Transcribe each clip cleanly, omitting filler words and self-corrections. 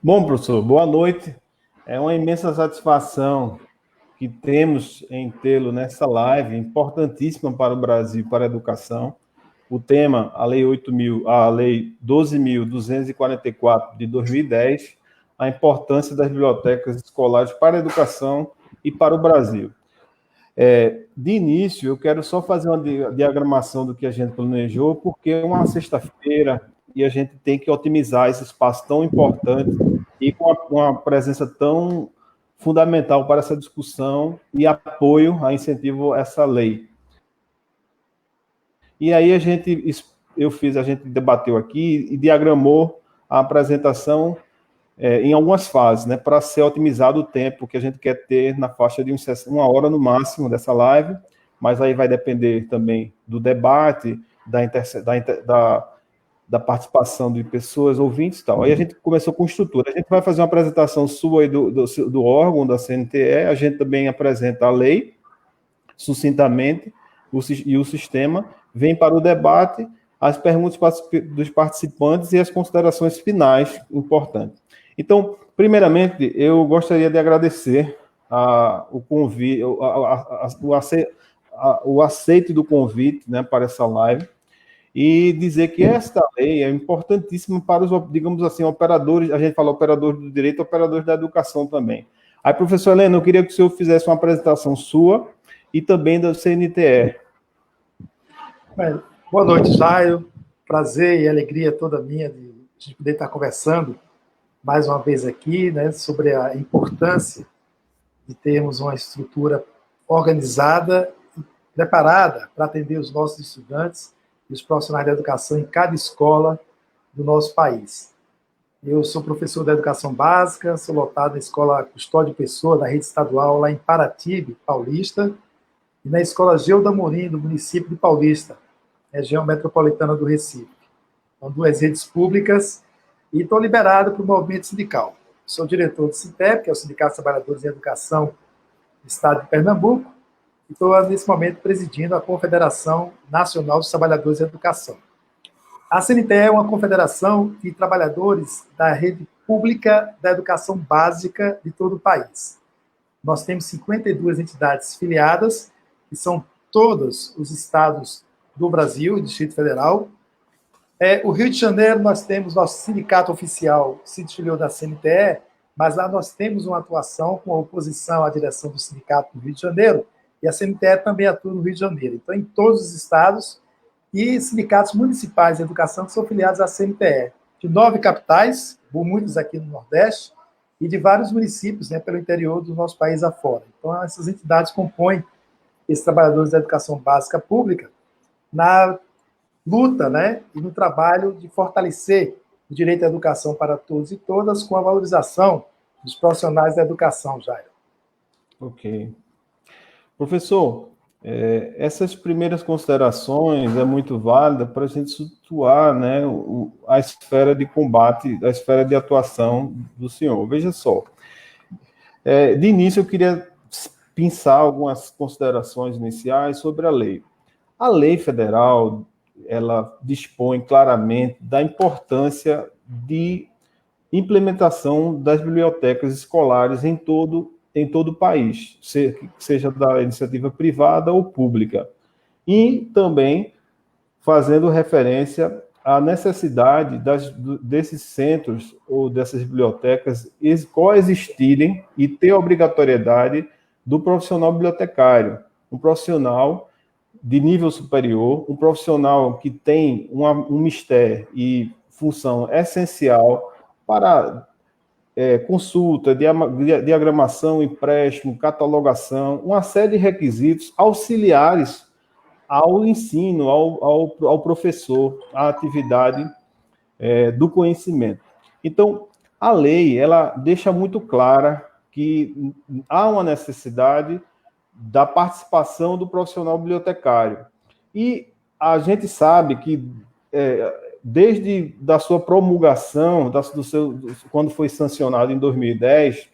Bom, professor, boa noite. É uma imensa satisfação que temos em tê-lo nessa live, importantíssima para o Brasil e para a educação. O tema, a Lei 12.244 de 2010, a importância das bibliotecas escolares para a educação e para o Brasil. De início, eu quero só fazer uma diagramação do que a gente planejou, porque é uma sexta-feira e a gente tem que otimizar esse espaço tão importante e com uma presença tão fundamental para essa discussão e apoio a incentivo a essa lei. E aí a gente debateu aqui e diagramou a apresentação em algumas fases, né, para ser otimizado o tempo que a gente quer ter na faixa de uma hora no máximo dessa live, mas aí vai depender também do debate, da participação de pessoas, ouvintes e tal. Aí a gente começou com estrutura. A gente vai fazer uma apresentação sua aí do órgão, da CNTE, a gente também apresenta a lei, sucintamente, e o sistema, vem para o debate, as perguntas dos participantes e as considerações finais importantes. Então, primeiramente, eu gostaria de agradecer o convite, o aceite do convite, né, para essa live, e dizer que esta lei é importantíssima para os, digamos assim, operadores, a gente fala operadores do direito, operadores da educação também. Aí, professor Helena, eu queria que o senhor fizesse uma apresentação sua e também da CNTE. Boa noite, Jairo. Prazer e alegria toda minha de poder estar conversando mais uma vez aqui, né, sobre a importância de termos uma estrutura organizada e preparada para atender os nossos estudantes e os profissionais da educação em cada escola do nosso país. Eu sou professor da educação básica, sou lotado na Escola Custódio Pessoa, da rede estadual, lá em Paratibe, Paulista, e na Escola Geuda Amorim, do município de Paulista, região metropolitana do Recife. São duas redes públicas e estou liberado para o movimento sindical. Sou diretor do SINTEP, que é o Sindicato dos Trabalhadores em Educação do Estado de Pernambuco, e estou, nesse momento, presidindo a Confederação Nacional dos Trabalhadores em Educação. A CNTE é uma confederação de trabalhadores da rede pública da educação básica de todo o país. Nós temos 52 entidades filiadas, que são todos os estados do Brasil e do Distrito Federal. O Rio de Janeiro, nós temos nosso sindicato oficial, se desfiliou da CNTE, mas lá nós temos uma atuação com a oposição à direção do sindicato do Rio de Janeiro, e a CNTE também atua no Rio de Janeiro. Então, em todos os estados e sindicatos municipais de educação que são filiados à CNTE, de 9 capitais, muitos aqui no Nordeste, e de vários municípios, né, pelo interior do nosso país afora. Então, essas entidades compõem esses trabalhadores da educação básica pública na luta, né, e no trabalho de fortalecer o direito à educação para todos e todas, com a valorização dos profissionais da educação, Jairo. Ok. Professor, essas primeiras considerações é muito válida para a gente situar, né, a esfera de combate, a esfera de atuação do senhor. Veja só, de início eu queria pensar algumas considerações iniciais sobre a lei. A lei federal, ela dispõe claramente da importância de implementação das bibliotecas escolares em todo o país, seja da iniciativa privada ou pública. E também fazendo referência à necessidade desses centros ou dessas bibliotecas coexistirem e ter a obrigatoriedade do profissional bibliotecário, um profissional de nível superior, um profissional que tem um mistério e função essencial para consulta, diagramação, empréstimo, catalogação, uma série de requisitos auxiliares ao ensino, ao professor, à atividade do conhecimento. Então, a lei, ela deixa muito clara que há uma necessidade da participação do profissional bibliotecário. E a gente sabe que, desde da sua promulgação, quando foi sancionado em 2010,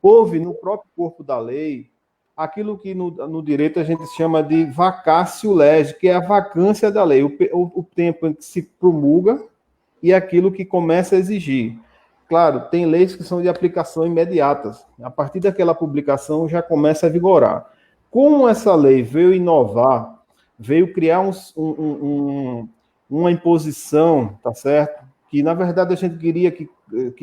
houve no próprio corpo da lei aquilo que no direito a gente chama de vacatio legis, que é a vacância da lei, o tempo em que se promulga e aquilo que começa a exigir. claro, tem leis que são de aplicação imediata. A partir daquela publicação já começa a vigorar. Como essa lei veio inovar, veio criar uma imposição, tá certo? Que, na verdade, a gente queria que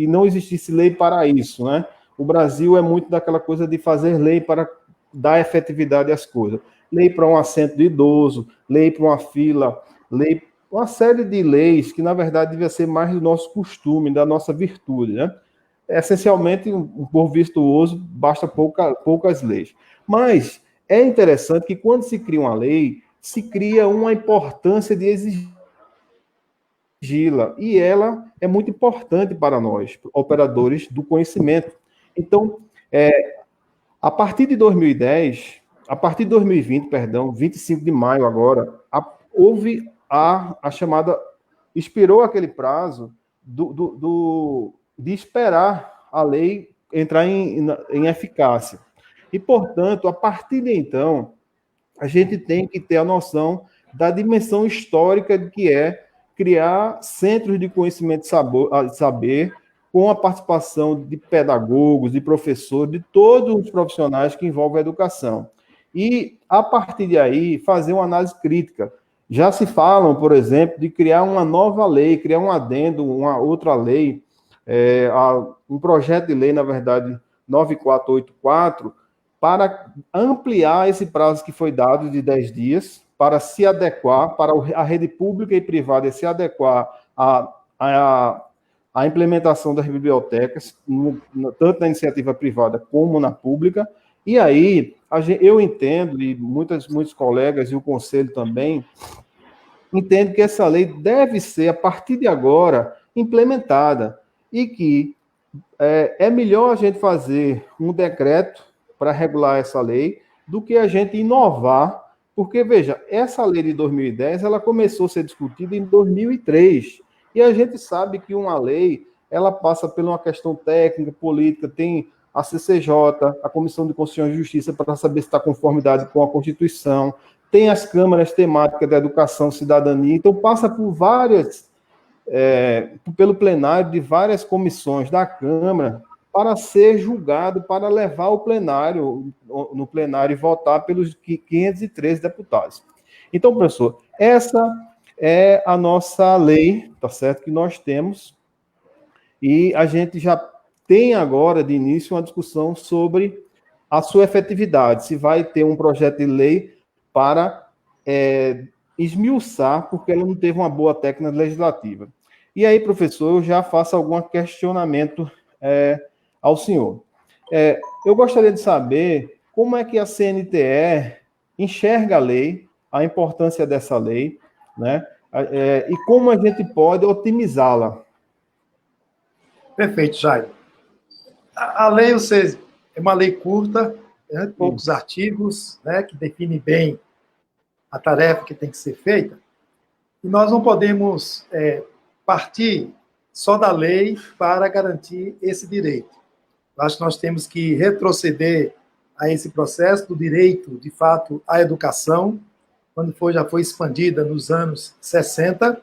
não existisse lei para isso, né? O Brasil é muito daquela coisa de fazer lei para dar efetividade às coisas. Lei para um assento de idoso, lei para uma fila, lei, uma série de leis que, na verdade, devia ser mais do nosso costume, da nossa virtude, né? Essencialmente, um povo virtuoso, basta poucas leis. Mas é interessante que, quando se cria uma lei, se cria uma importância de exigi-la, e ela é muito importante para nós, operadores do conhecimento. Então, a partir de 2010, a partir de 2020, perdão, 25 de maio agora, houve a chamada, expirou aquele prazo de esperar a lei entrar em eficácia. E, portanto, a partir de então, a gente tem que ter a noção da dimensão histórica de que é criar centros de conhecimento e saber com a participação de pedagogos, de professores, de todos os profissionais que envolvem a educação. E, a partir de aí, fazer uma análise crítica. Já se falam, por exemplo, de criar uma nova lei, criar um adendo, uma outra lei, um projeto de lei, na verdade, 9484, para ampliar esse prazo que foi dado de 10 dias, para se adequar, para a rede pública e privada se adequar à implementação das bibliotecas, tanto na iniciativa privada como na pública. E aí, eu entendo, e muitos colegas e o Conselho também, entendem que essa lei deve ser, a partir de agora, implementada, e que é melhor a gente fazer um decreto para regular essa lei do que a gente inovar, porque, veja, essa lei de 2010, ela começou a ser discutida em 2003, e a gente sabe que uma lei, ela passa por uma questão técnica, política, tem a CCJ, a Comissão de Constituição e Justiça, para saber se está conformidade com a Constituição, tem as câmaras temáticas da educação, cidadania, então passa por pelo plenário de várias comissões da Câmara, para ser julgado, para levar ao plenário, no plenário e votar pelos 513 deputados. Então, professor, essa é a nossa lei, tá certo, que nós temos, e a gente já tem agora, de início, uma discussão sobre a sua efetividade, se vai ter um projeto de lei para esmiuçar, porque ela não teve uma boa técnica legislativa. E aí, professor, eu já faço algum questionamento ao senhor. Eu gostaria de saber como é que a CNTE enxerga a lei, a importância dessa lei, né? E como a gente pode otimizá-la. Perfeito, Jair. A lei, é uma lei curta, né, poucos artigos, né, que define bem a tarefa que tem que ser feita, e nós não podemos partir só da lei para garantir esse direito. Acho que nós temos que retroceder a esse processo do direito, de fato, à educação, quando já foi expandida nos anos 60,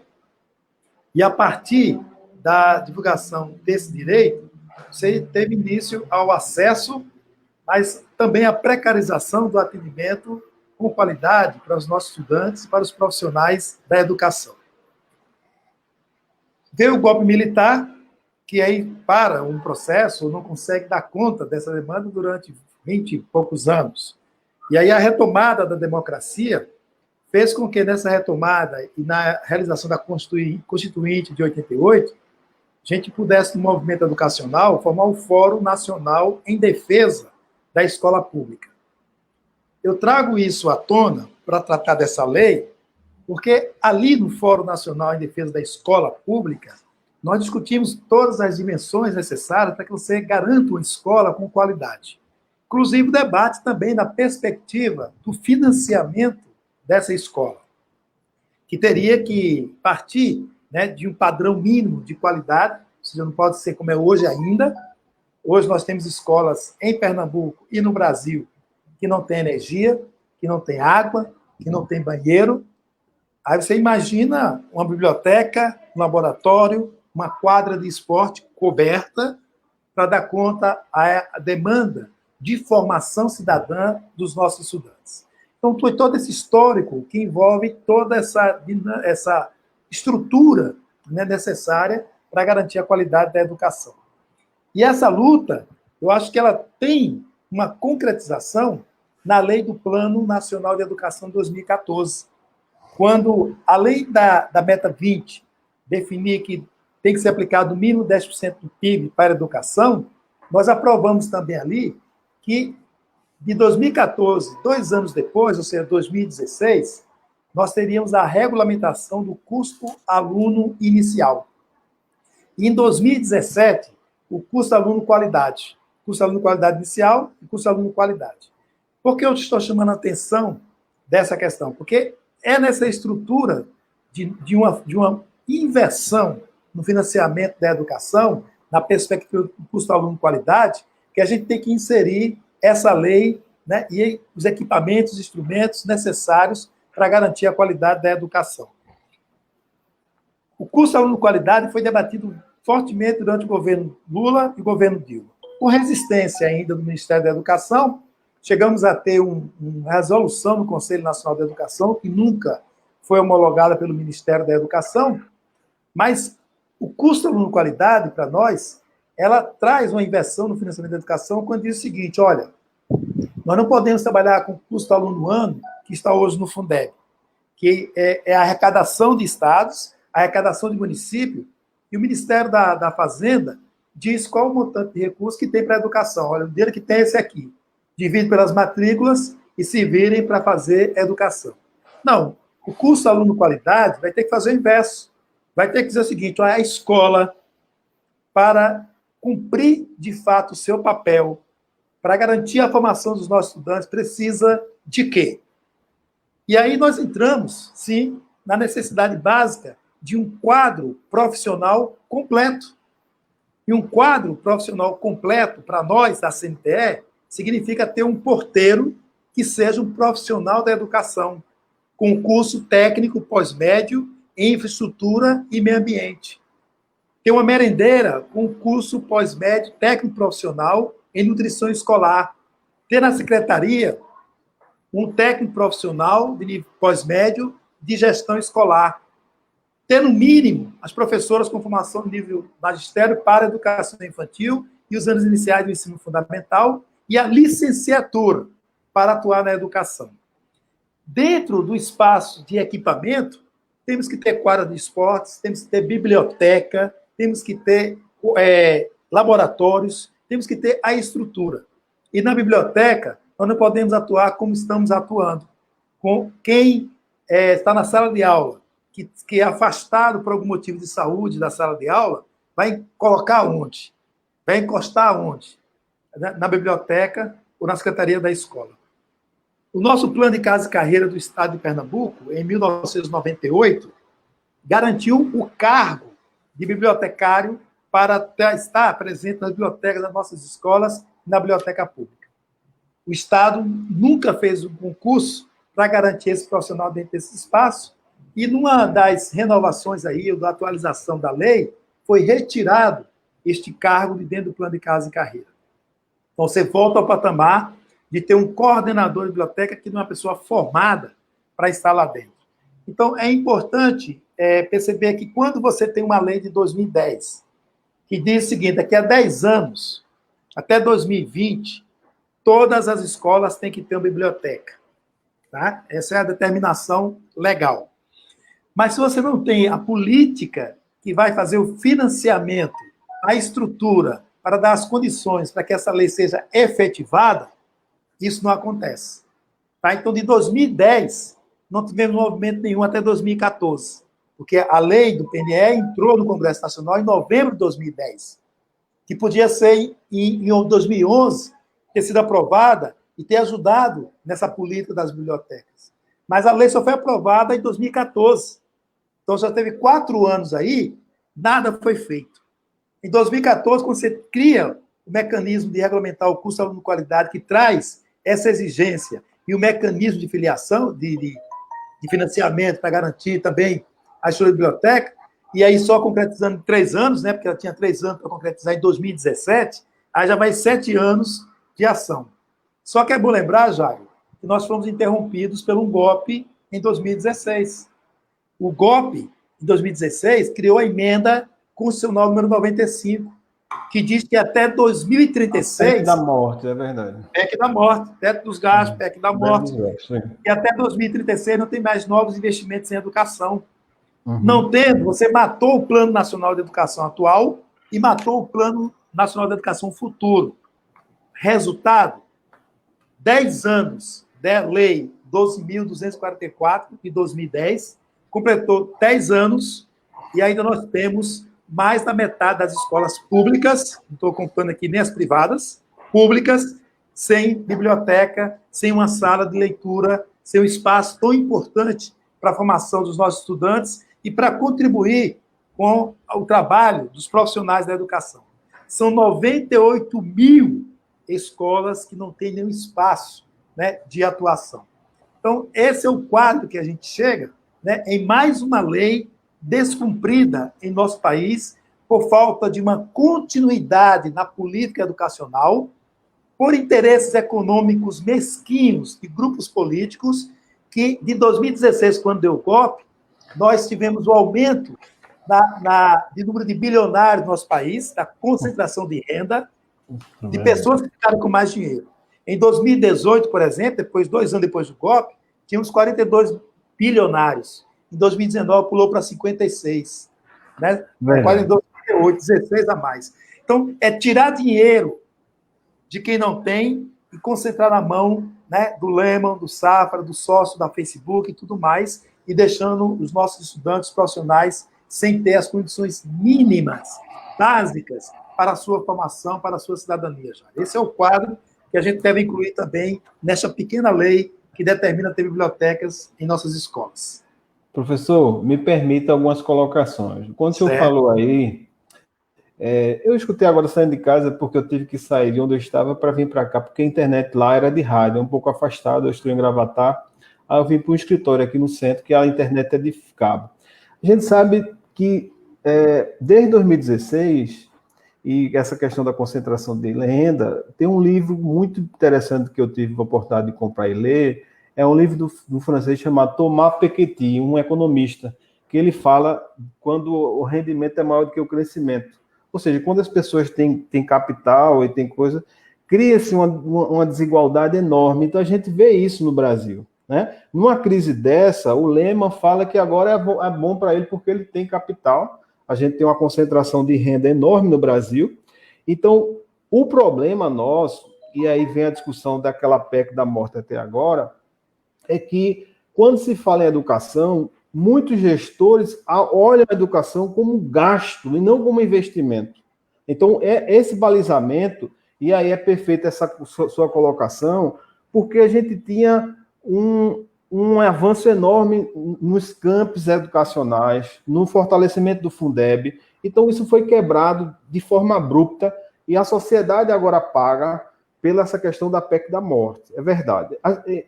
e a partir da divulgação desse direito, você teve início ao acesso, mas também à precarização do atendimento com qualidade para os nossos estudantes e para os profissionais da educação. Veio o golpe militar, que aí para um processo, não consegue dar conta dessa demanda durante 20 e poucos anos. E aí a retomada da democracia fez com que nessa retomada e na realização da Constituinte de 88, a gente pudesse, no movimento educacional, formar o Fórum Nacional em Defesa da Escola Pública. Eu trago isso à tona para tratar dessa lei, porque ali no Fórum Nacional em Defesa da Escola Pública, nós discutimos todas as dimensões necessárias para que você garanta uma escola com qualidade. Inclusive, o debate também na perspectiva do financiamento dessa escola, que teria que partir, né, de um padrão mínimo de qualidade, ou seja, não pode ser como é hoje ainda. Hoje nós temos escolas em Pernambuco e no Brasil que não tem energia, que não tem água, que não tem banheiro. Aí você imagina uma biblioteca, um laboratório, uma quadra de esporte coberta para dar conta à demanda de formação cidadã dos nossos estudantes. Então, foi todo esse histórico que envolve toda essa estrutura, né, necessária para garantir a qualidade da educação. E essa luta, eu acho que ela tem uma concretização na lei do Plano Nacional de Educação de 2014, quando, além da meta 20, definir que tem que ser aplicado no mínimo 10% do PIB para a educação, nós aprovamos também ali que, de 2014, 2 anos depois, ou seja, 2016, nós teríamos a regulamentação do custo aluno inicial. E em 2017, o custo aluno qualidade. Custo aluno qualidade inicial e custo aluno qualidade. Por que eu estou chamando a atenção dessa questão? Porque é nessa estrutura de uma inversão no financiamento da educação, na perspectiva do custo aluno qualidade, que a gente tem que inserir essa lei, né, e os equipamentos, instrumentos necessários para garantir a qualidade da educação. O custo aluno qualidade foi debatido fortemente durante o governo Lula e o governo Dilma. Com resistência ainda do Ministério da Educação, chegamos a ter uma resolução no Conselho Nacional da Educação, que nunca foi homologada pelo Ministério da Educação, mas o custo aluno qualidade, para nós, ela traz uma inversão no financiamento da educação quando diz o seguinte: olha, nós não podemos trabalhar com custo aluno ano, que está hoje no Fundeb, que é a arrecadação de estados, a arrecadação de município, e o Ministério da Fazenda diz qual o montante de recursos que tem para a educação. Olha, o dinheiro que tem é esse aqui. Divide pelas matrículas e se virem para fazer educação. Não, o custo aluno qualidade vai ter que fazer o inverso. Vai ter que dizer o seguinte: olha, a escola, para cumprir de fato o seu papel, para garantir a formação dos nossos estudantes, precisa de quê? E aí nós entramos, sim, na necessidade básica de um quadro profissional completo. E um quadro profissional completo, para nós, da CNTE, significa ter um porteiro que seja um profissional da educação, com curso técnico pós-médio em infraestrutura e meio ambiente. Ter uma merendeira com curso pós-médio técnico profissional em nutrição escolar. Ter na secretaria um técnico profissional de nível pós-médio de gestão escolar. Ter, no mínimo, as professoras com formação de nível magistério para a educação infantil e os anos iniciais do ensino fundamental e a licenciatura para atuar na educação. Dentro do espaço de equipamento, temos que ter quadra de esportes, temos que ter biblioteca, temos que ter laboratórios, temos que ter a estrutura. E na biblioteca, nós não podemos atuar como estamos atuando, com quem está na sala de aula, que é afastado por algum motivo de saúde da sala de aula, vai colocar onde? Vai encostar onde? Na biblioteca ou na secretaria da escola. O nosso plano de casa e carreira do Estado de Pernambuco, em 1998, garantiu o cargo de bibliotecário para estar presente nas bibliotecas das nossas escolas e na biblioteca pública. O Estado nunca fez um concurso para garantir esse profissional dentro desse espaço, e numa das renovações aí, ou da atualização da lei, foi retirado este cargo de dentro do plano de casa e carreira. Então, você volta ao patamar de ter um coordenador de biblioteca que não é uma pessoa formada para estar lá dentro. Então, é importante perceber que quando você tem uma lei de 2010, que diz o seguinte: daqui a 10 anos, até 2020, todas as escolas têm que ter uma biblioteca. Tá? Essa é a determinação legal. Mas se você não tem a política que vai fazer o financiamento, a estrutura, para dar as condições para que essa lei seja efetivada, isso não acontece. Tá? Então, de 2010, não tivemos movimento nenhum até 2014, porque a lei do PNE entrou no Congresso Nacional em novembro de 2010, que podia ser em 2011, ter sido aprovada e ter ajudado nessa política das bibliotecas. Mas a lei só foi aprovada em 2014. Então, já teve 4 anos aí, nada foi feito. Em 2014, quando você cria o mecanismo de regulamentar o custo aluno qualidade, que traz essa exigência, e o mecanismo de filiação, de financiamento para garantir também a estrutura de biblioteca, e aí só concretizando 3 anos, né, porque ela tinha 3 anos para concretizar em 2017, aí já vai 7 anos de ação. Só que é bom lembrar, Jairo, que nós fomos interrompidos por um golpe em 2016. O golpe, em 2016, criou a emenda constitucional número 95, que diz que até 2036... PEC da morte, é verdade. PEC da morte, teto dos gastos, PEC da morte. E até 2036 não tem mais novos investimentos em educação. Não tendo, você matou o Plano Nacional de Educação atual e matou o Plano Nacional de Educação futuro. Resultado, 10 anos da Lei 12.244, de 2010, completou 10 anos e ainda nós temos mais da metade das escolas públicas, não estou contando aqui nem as privadas, públicas, sem biblioteca, sem uma sala de leitura, sem um espaço tão importante para a formação dos nossos estudantes e para contribuir com o trabalho dos profissionais da educação. São 98 mil escolas que não têm nenhum espaço, né, de atuação. Então, esse é o quadro que a gente chega, né, em mais uma lei descumprida em nosso país por falta de uma continuidade na política educacional, por interesses econômicos mesquinhos de grupos políticos que, de 2016, quando deu o golpe, nós tivemos o aumento de número de bilionários no nosso país, da concentração de renda, de pessoas que ficaram com mais dinheiro. Em 2018, por exemplo, 2 anos depois do golpe, tínhamos 42 bilionários. Em 2019, pulou para 56. Né? Quase em 2008, 16 a mais. Então, é tirar dinheiro de quem não tem e concentrar na mão, né, do Lehman, do Safra, do sócio da Facebook e tudo mais, e deixando os nossos estudantes profissionais sem ter as condições mínimas, básicas, para a sua formação, para a sua cidadania. Já. Esse é o quadro que a gente deve incluir também nessa pequena lei que determina ter bibliotecas em nossas escolas. Professor, me permita algumas colocações. Quando o senhor falou aí, eu escutei agora saindo de casa porque eu tive que sair de onde eu estava para vir para cá, porque a internet lá era de rádio, é um pouco afastado, eu estou em Gravatá, aí eu vim para um escritório aqui no centro, que a internet é de cabo. A gente sabe que desde 2016, e essa questão da concentração de renda, tem um livro muito interessante que eu tive a oportunidade de comprar e ler, é um livro do francês chamado Thomas Piketty, um economista, que ele fala quando o rendimento é maior do que o crescimento. Ou seja, quando as pessoas têm capital e têm coisa, cria-se uma desigualdade enorme. Então, a gente vê isso no Brasil. Né? Numa crise dessa, o Lehman fala que agora é bom para ele porque ele tem capital. A gente tem uma concentração de renda enorme no Brasil. Então, o problema nosso, e aí vem a discussão daquela PEC da morte até agora, é que, quando se fala em educação, muitos gestores olham a educação como um gasto e não como investimento. Então, esse balizamento, e aí é perfeita essa sua colocação, porque a gente tinha um avanço enorme nos campos educacionais, no fortalecimento do Fundeb. Então, isso foi quebrado de forma abrupta e a sociedade agora paga pela essa questão da PEC da morte. É verdade.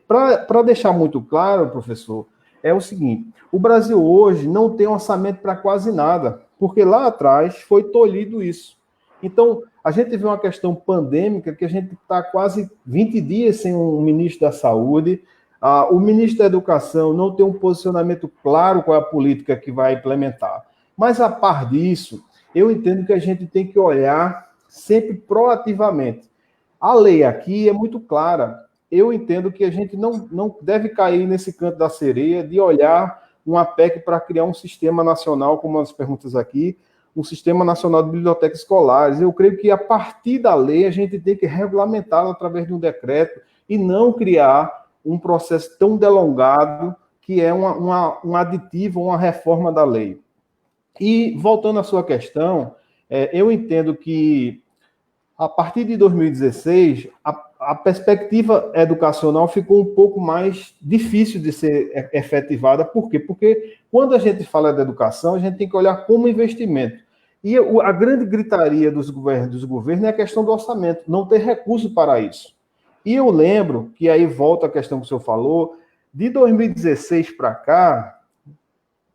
Para deixar muito claro, professor, é o seguinte, o Brasil hoje não tem orçamento para quase nada, porque lá atrás foi tolhido isso. Então, a gente vê uma questão pandêmica que a gente está quase 20 dias sem um ministro da Saúde, o ministro da Educação não tem um posicionamento claro qual é a política que vai implementar. Mas, a par disso, eu entendo que a gente tem que olhar sempre proativamente. A lei aqui é muito clara. Eu entendo que a gente não deve cair nesse canto da sereia de olhar uma PEC para criar um sistema nacional, como as perguntas aqui, um sistema nacional de bibliotecas escolares. Eu creio que, a partir da lei, a gente tem que regulamentá-la através de um decreto e não criar um processo tão delongado que é um aditivo, uma reforma da lei. E, voltando à sua questão, eu entendo que, a partir de 2016, a perspectiva educacional ficou um pouco mais difícil de ser efetivada. Por quê? Porque, quando a gente fala de educação, a gente tem que olhar como investimento. E a grande gritaria dos governos é a questão do orçamento, não ter recurso para isso. E eu lembro, que aí volta a questão que o senhor falou, de 2016 para cá,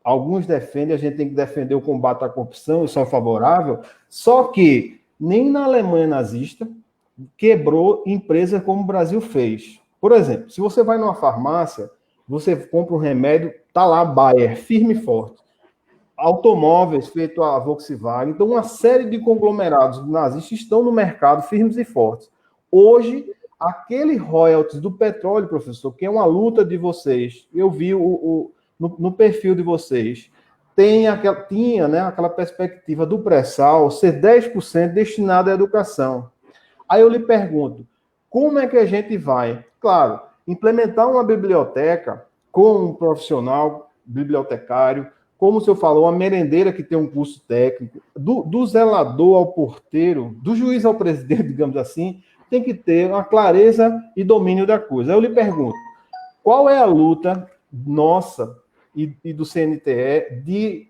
alguns defendem, a gente tem que defender o combate à corrupção, isso é favorável, só que nem na Alemanha nazista quebrou empresa como o Brasil fez. Por exemplo, se você vai numa farmácia, você compra um remédio, tá lá Bayer, firme e forte. Automóveis feito a Volkswagen, então uma série de conglomerados nazistas estão no mercado firmes e fortes. Hoje, aquele royalties do petróleo, professor, que é uma luta de vocês, eu vi no perfil de vocês, tinha, né, aquela perspectiva do pré-sal ser 10% destinado à educação. Aí eu lhe pergunto, como é que a gente vai, claro, implementar uma biblioteca com um profissional bibliotecário, como o senhor falou, uma merendeira que tem um curso técnico, do zelador ao porteiro, do juiz ao presidente, digamos assim, tem que ter uma clareza e domínio da coisa. Eu lhe pergunto, qual é a luta nossa e do CNTE de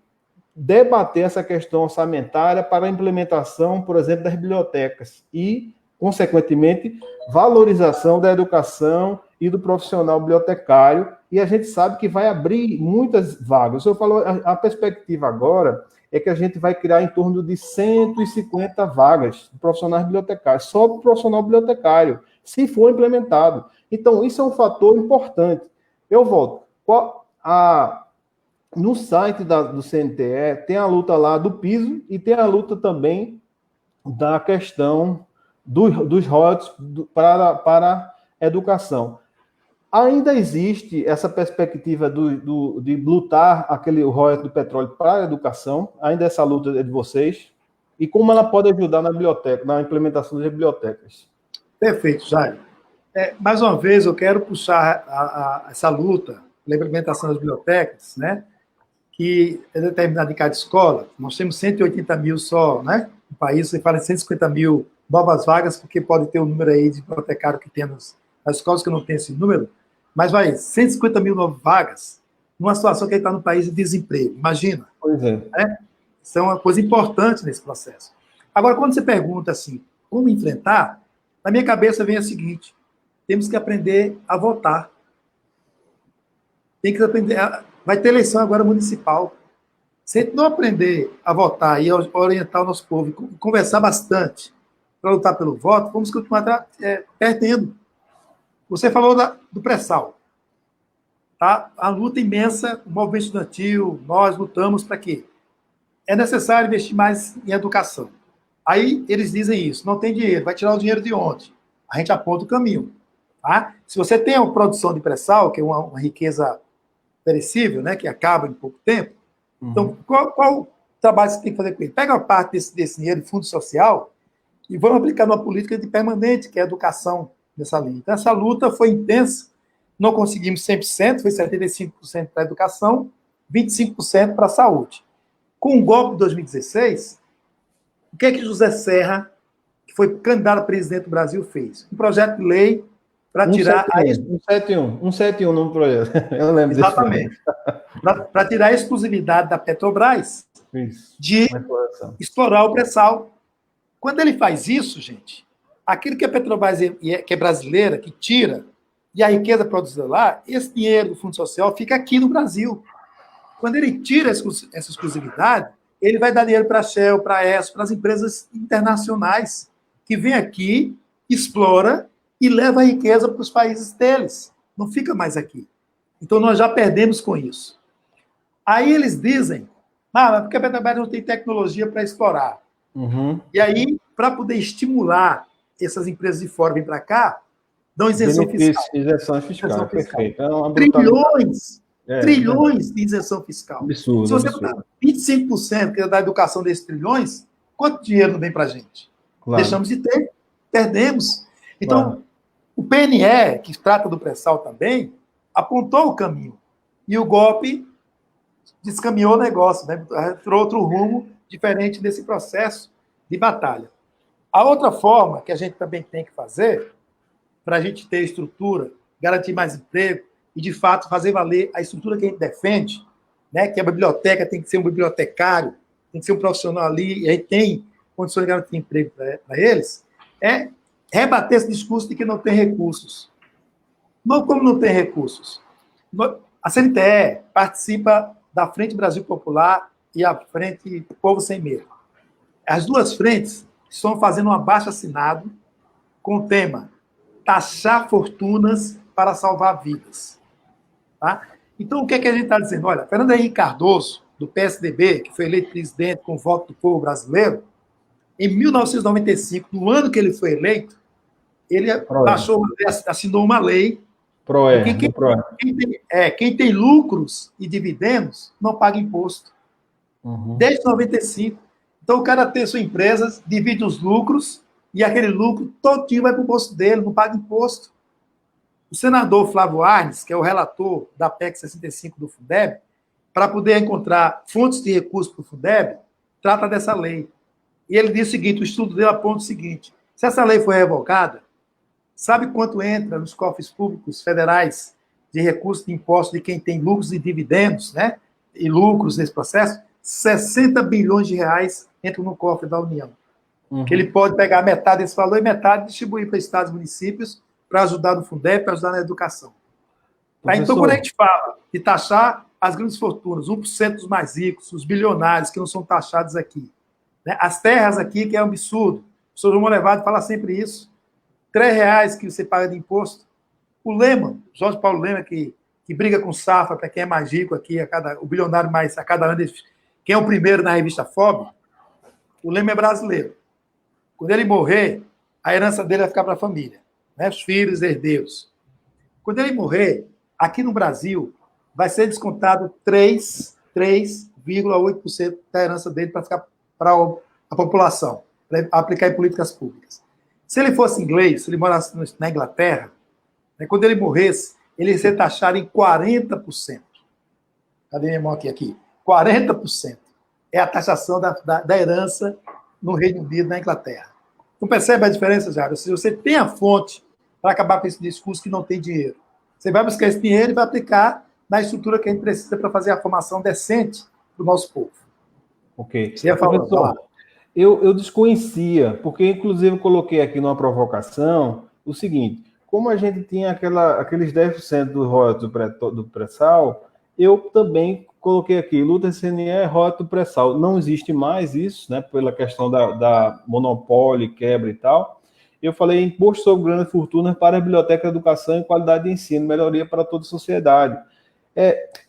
debater essa questão orçamentária para a implementação, por exemplo, das bibliotecas e, consequentemente, valorização da educação e do profissional bibliotecário, e a gente sabe que vai abrir muitas vagas. O senhor falou, a perspectiva agora é que a gente vai criar em torno de 150 vagas de profissionais bibliotecários, só para o profissional bibliotecário, se for implementado. Então, isso é um fator importante. Eu volto. No site do CNTE tem a luta lá do piso e tem a luta também da questão dos royalties para a educação. Ainda existe essa perspectiva de lutar o royalties do petróleo para a educação? Ainda essa luta é de vocês? E como ela pode ajudar na biblioteca, na implementação das bibliotecas? Perfeito, Jair. Mais uma vez, eu quero puxar essa luta pela implementação das bibliotecas, né? Que é determinada em cada escola. Nós temos 180 mil só, né? No país, você fala em 150 mil novas vagas, porque pode ter o número aí de bibliotecário que tem nas escolas, que eu não tenho esse número, mas vai, 150 mil novas vagas, numa situação que ele está no país de desemprego. Imagina. Pois é. Né? Isso é uma coisa importante nesse processo. Agora, quando você pergunta assim, como enfrentar, na minha cabeça vem a seguinte: temos que aprender a votar. Tem que aprender. Vai ter eleição agora municipal. Se a gente não aprender a votar e orientar o nosso povo e conversar bastante para lutar pelo voto, vamos continuar perdendo. Você falou do pré-sal. Tá? A luta imensa, o movimento estudantil, nós lutamos para quê? É necessário investir mais em educação. Aí eles dizem isso, não tem dinheiro, vai tirar o dinheiro de onde? A gente aponta o caminho. Tá? Se você tem uma produção de pré-sal, que é uma riqueza perecível, né, que acaba em pouco tempo, então qual trabalho você tem que fazer com ele? Pega uma parte desse dinheiro de fundo social e vamos aplicar numa política de permanente, que é a educação nessa linha. Então, essa luta foi intensa, não conseguimos 100%, foi 75% para a educação, 25% para a saúde. Com o golpe de 2016, o que é que José Serra, que foi candidato a presidente do Brasil, fez? Um projeto de lei para tirar 171 no projeto. Eu lembro. Exatamente. Para tirar a exclusividade da Petrobras de explorar o pré-sal. Quando ele faz isso, gente, aquilo que a Petrobras, que é brasileira, que tira, e a riqueza produzida lá, esse dinheiro do Fundo Social fica aqui no Brasil. Quando ele tira essa exclusividade, ele vai dar dinheiro para a Shell, para a ESSO, para as empresas internacionais, que vêm aqui, explora e leva a riqueza para os países deles. Não fica mais aqui. Então, nós já perdemos com isso. Aí eles dizem, porque a Petrobras não tem tecnologia para explorar. E aí, para poder estimular essas empresas de fora vir para cá, dão isenção fiscal. Isenção fiscal, perfeito. Trilhões de isenção fiscal. Absurdo, se você botar 25% que é da educação desses trilhões, quanto dinheiro não vem para a gente? Claro. Deixamos de ter, perdemos. Então, claro. O PNE, que trata do pré-sal também, apontou o caminho. E o golpe descaminhou o negócio, né? Entrou outro rumo diferente desse processo de batalha. A outra forma que a gente também tem que fazer, para a gente ter estrutura, garantir mais emprego e, de fato, fazer valer a estrutura que a gente defende, né? Que a biblioteca tem que ser um bibliotecário, tem que ser um profissional ali, e aí tem condições de garantir emprego para eles, é rebater esse discurso de que não tem recursos. Não, como não tem recursos? A CNTE participa da Frente Brasil Popular e a Frente Povo Sem Medo. As duas frentes estão fazendo um abaixo-assinado com o tema taxar fortunas para salvar vidas. Tá? Então, o que é que a gente está dizendo? Olha, Fernando Henrique Cardoso, do PSDB, que foi eleito presidente com o voto do povo brasileiro, em 1995, no ano que ele foi eleito, ele assinou uma lei que quem tem lucros e dividendos não paga imposto. Desde 95. Então, o cara tem sua empresa, divide os lucros, e aquele lucro todinho vai para o bolso dele, não paga imposto. O senador Flávio Arnes, que é o relator da PEC 65 do Fundeb, para poder encontrar fontes de recursos para o Fundeb, trata dessa lei. E ele diz o seguinte, o estudo dele aponta o seguinte, se essa lei for revogada, sabe quanto entra nos cofres públicos federais de recursos de impostos de quem tem lucros e dividendos, né? E lucros nesse processo? 60 bilhões de reais entram no cofre da União. Que ele pode pegar metade desse valor e metade distribuir para estados e municípios para ajudar no Fundeb, para ajudar na educação. Tá? Então, quando a gente fala de taxar as grandes fortunas, 1% dos mais ricos, os bilionários que não são taxados aqui, né? As terras aqui, que é um absurdo. O professor João Levado fala sempre isso. R$3 que você paga de imposto. O Lema, Jorge Paulo Lema, que briga com safra para quem é mais rico aqui, o bilionário mais a cada ano, quem é o primeiro na revista FOB, o Lema é brasileiro. Quando ele morrer, a herança dele vai ficar para a família, né? Os filhos, herdeiros. Quando ele morrer, aqui no Brasil, vai ser descontado 3,8% da herança dele para ficar para a população, para aplicar em políticas públicas. Se ele fosse inglês, se ele morasse na Inglaterra, né, quando ele morresse, ele ia ser taxado em 40%. Cadê minha mão aqui? 40% é a taxação da herança no Reino Unido, na Inglaterra. Não percebe a diferença, Jairo? Se você tem a fonte para acabar com esse discurso que não tem dinheiro, você vai buscar esse dinheiro e vai aplicar na estrutura que a gente precisa para fazer a formação decente do nosso povo. Ok. Você ia falando, falar. Eu desconhecia, porque inclusive eu coloquei aqui numa provocação o seguinte, como a gente tinha aqueles 10% do royalties do pré-sal, eu também coloquei aqui, luta CNE, royalties do pré-sal. Não existe mais isso, né, pela questão da monopólio, quebra e tal. Eu falei imposto sobre grandes fortunas para a biblioteca, educação e qualidade de ensino, melhoria para toda a sociedade.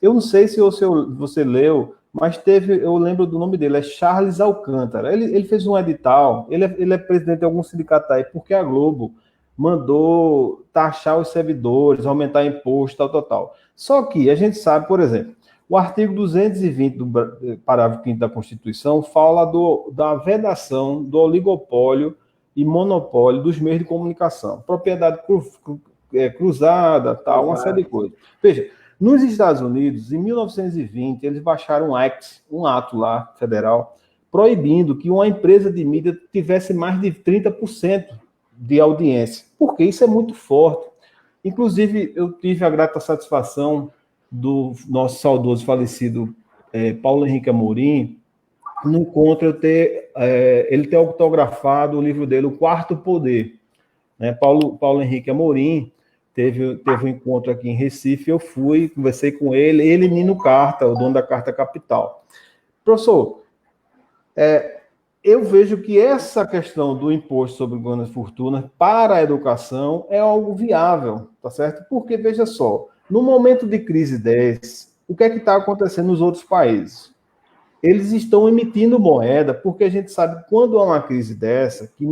Eu não sei se você leu, mas eu lembro do nome dele, é Charles Alcântara. Ele fez um edital, ele é presidente de algum sindicato aí, porque a Globo mandou taxar os servidores, aumentar imposto, tal. Só que a gente sabe, por exemplo, o artigo 220 do parágrafo 5º da Constituição fala da vedação do oligopólio e monopólio dos meios de comunicação, propriedade cruzada, tal, uma série de coisas. Veja, nos Estados Unidos, em 1920, eles baixaram um ato lá, federal, proibindo que uma empresa de mídia tivesse mais de 30% de audiência, porque isso é muito forte. Inclusive, eu tive a grata satisfação do nosso saudoso falecido Paulo Henrique Amorim, no encontro ele ter autografado o livro dele, O Quarto Poder. Né? Paulo Henrique Amorim teve um encontro aqui em Recife, eu fui, conversei com ele e Nino Carta, o dono da Carta Capital. Professor, eu vejo que essa questão do imposto sobre grandes fortunas para a educação é algo viável, tá certo? Porque, veja só, no momento de crise 10, o que é que está acontecendo nos outros países? Eles estão emitindo moeda, porque a gente sabe que quando há uma crise dessa, que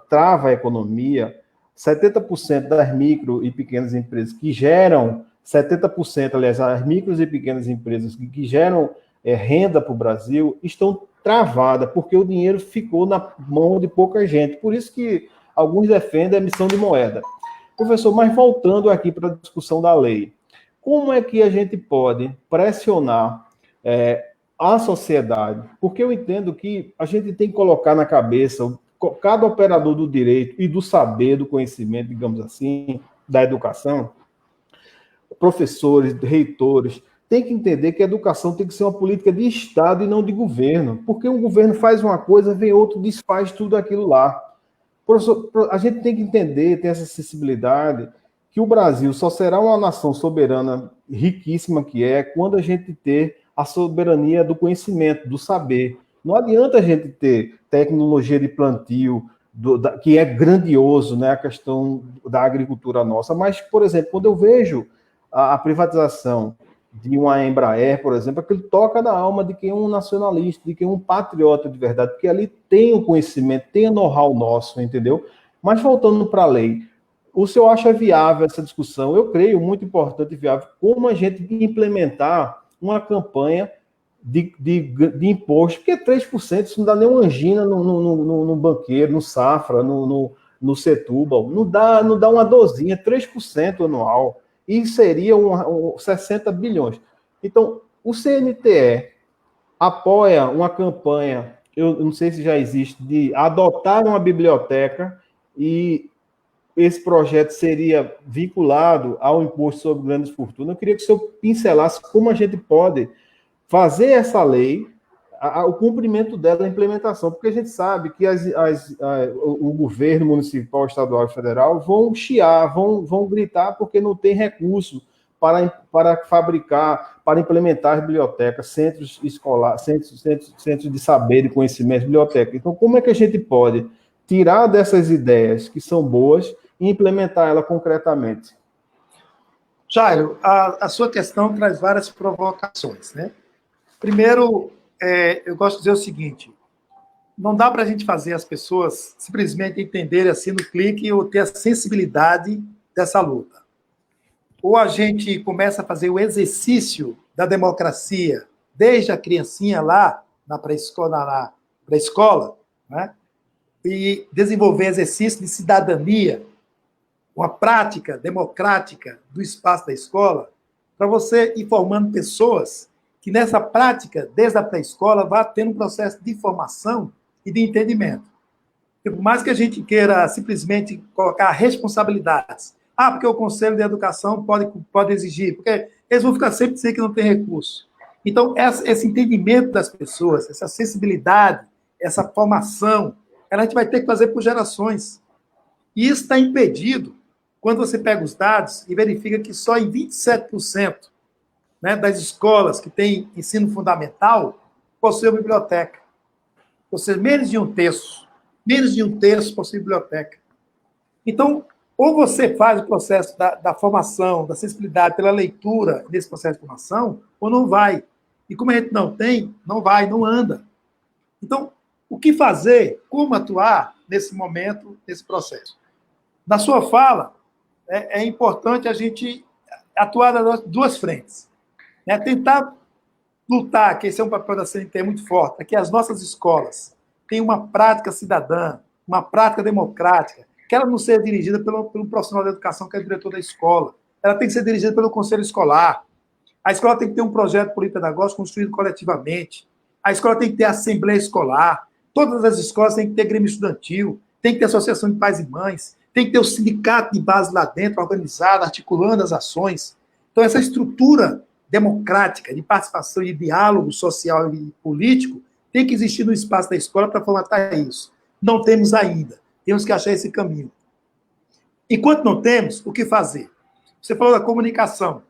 trava a economia, 70% das micro e pequenas empresas que geram, 70%, aliás, as micros e pequenas empresas que geram renda para o Brasil, estão travadas, porque o dinheiro ficou na mão de pouca gente. Por isso que alguns defendem a emissão de moeda. Professor, mas voltando aqui para a discussão da lei, como é que a gente pode pressionar a sociedade? Porque eu entendo que a gente tem que colocar na cabeça cada operador do direito e do saber, do conhecimento, digamos assim, da educação, professores, reitores, tem que entender que a educação tem que ser uma política de Estado e não de governo, porque um governo faz uma coisa, vem outro, desfaz tudo aquilo lá. Professor, a gente tem que entender, ter essa sensibilidade, que o Brasil só será uma nação soberana riquíssima que quando a gente ter a soberania do conhecimento, do saber. Não adianta a gente ter tecnologia de plantio, que é grandioso, né, a questão da agricultura nossa, mas, por exemplo, quando eu vejo a privatização de uma Embraer, por exemplo, aquilo toca na alma de quem é um nacionalista, de quem é um patriota de verdade, porque ali tem o conhecimento, tem o know-how nosso, entendeu? Mas voltando para a lei, o senhor acha viável essa discussão? Eu creio muito importante e viável como a gente implementar uma campanha de imposto, porque 3% isso não dá nem uma angina no banqueiro, no Safra, no Setúbal, não dá uma dorzinha, 3% anual, e seria 60 bilhões. Então, o CNTE apoia uma campanha, eu não sei se já existe, de adotar uma biblioteca, e esse projeto seria vinculado ao imposto sobre grandes fortunas. Eu queria que o senhor pincelasse como a gente pode fazer essa lei, o cumprimento dela, a implementação, porque a gente sabe que o governo municipal, estadual e federal vão chiar, vão gritar porque não tem recurso para fabricar, para implementar as bibliotecas, centros escolares, centros de saber e conhecimento, biblioteca. Então, como é que a gente pode tirar dessas ideias que são boas e implementar ela concretamente? Jairo, a sua questão traz várias provocações, né? Primeiro, eu gosto de dizer o seguinte: não dá para a gente fazer as pessoas simplesmente entenderem assim no clique ou ter a sensibilidade dessa luta. Ou a gente começa a fazer o exercício da democracia desde a criancinha lá na pré-escola, né? E desenvolver exercício de cidadania, uma prática democrática do espaço da escola, para você ir formando pessoas que nessa prática, desde a pré-escola, vá tendo um processo de formação e de entendimento. E por mais que a gente queira simplesmente colocar responsabilidades, porque o Conselho de Educação pode exigir, porque eles vão ficar sempre dizendo que não tem recurso. Então, esse entendimento das pessoas, essa sensibilidade, essa formação, a gente vai ter que fazer por gerações. E isso está impedido quando você pega os dados e verifica que só em 27%, né, das escolas que têm ensino fundamental possuem biblioteca. Ou seja, menos de um terço possui biblioteca. Então, ou você faz o processo da formação, da sensibilidade pela leitura nesse processo de formação, ou não vai. E como a gente não tem, não vai, não anda. Então, o que fazer, como atuar nesse momento, nesse processo? Na sua fala, é importante a gente atuar nas duas frentes. Né? Tentar lutar, que esse é um papel da CNTE muito forte, para que as nossas escolas tenham uma prática cidadã, uma prática democrática, que ela não seja dirigida pelo profissional da educação, que é o diretor da escola. Ela tem que ser dirigida pelo conselho escolar. A escola tem que ter um projeto político-pedagógico construído coletivamente. A escola tem que ter assembleia escolar. Todas as escolas têm que ter grêmio estudantil, tem que ter associação de pais e mães, tem que ter o sindicato de base lá dentro, organizado, articulando as ações. Então, essa estrutura democrática, de participação e de diálogo social e político, tem que existir no espaço da escola para formatar isso. Não temos ainda. Temos que achar esse caminho. Enquanto não temos, o que fazer? Você falou da comunicação.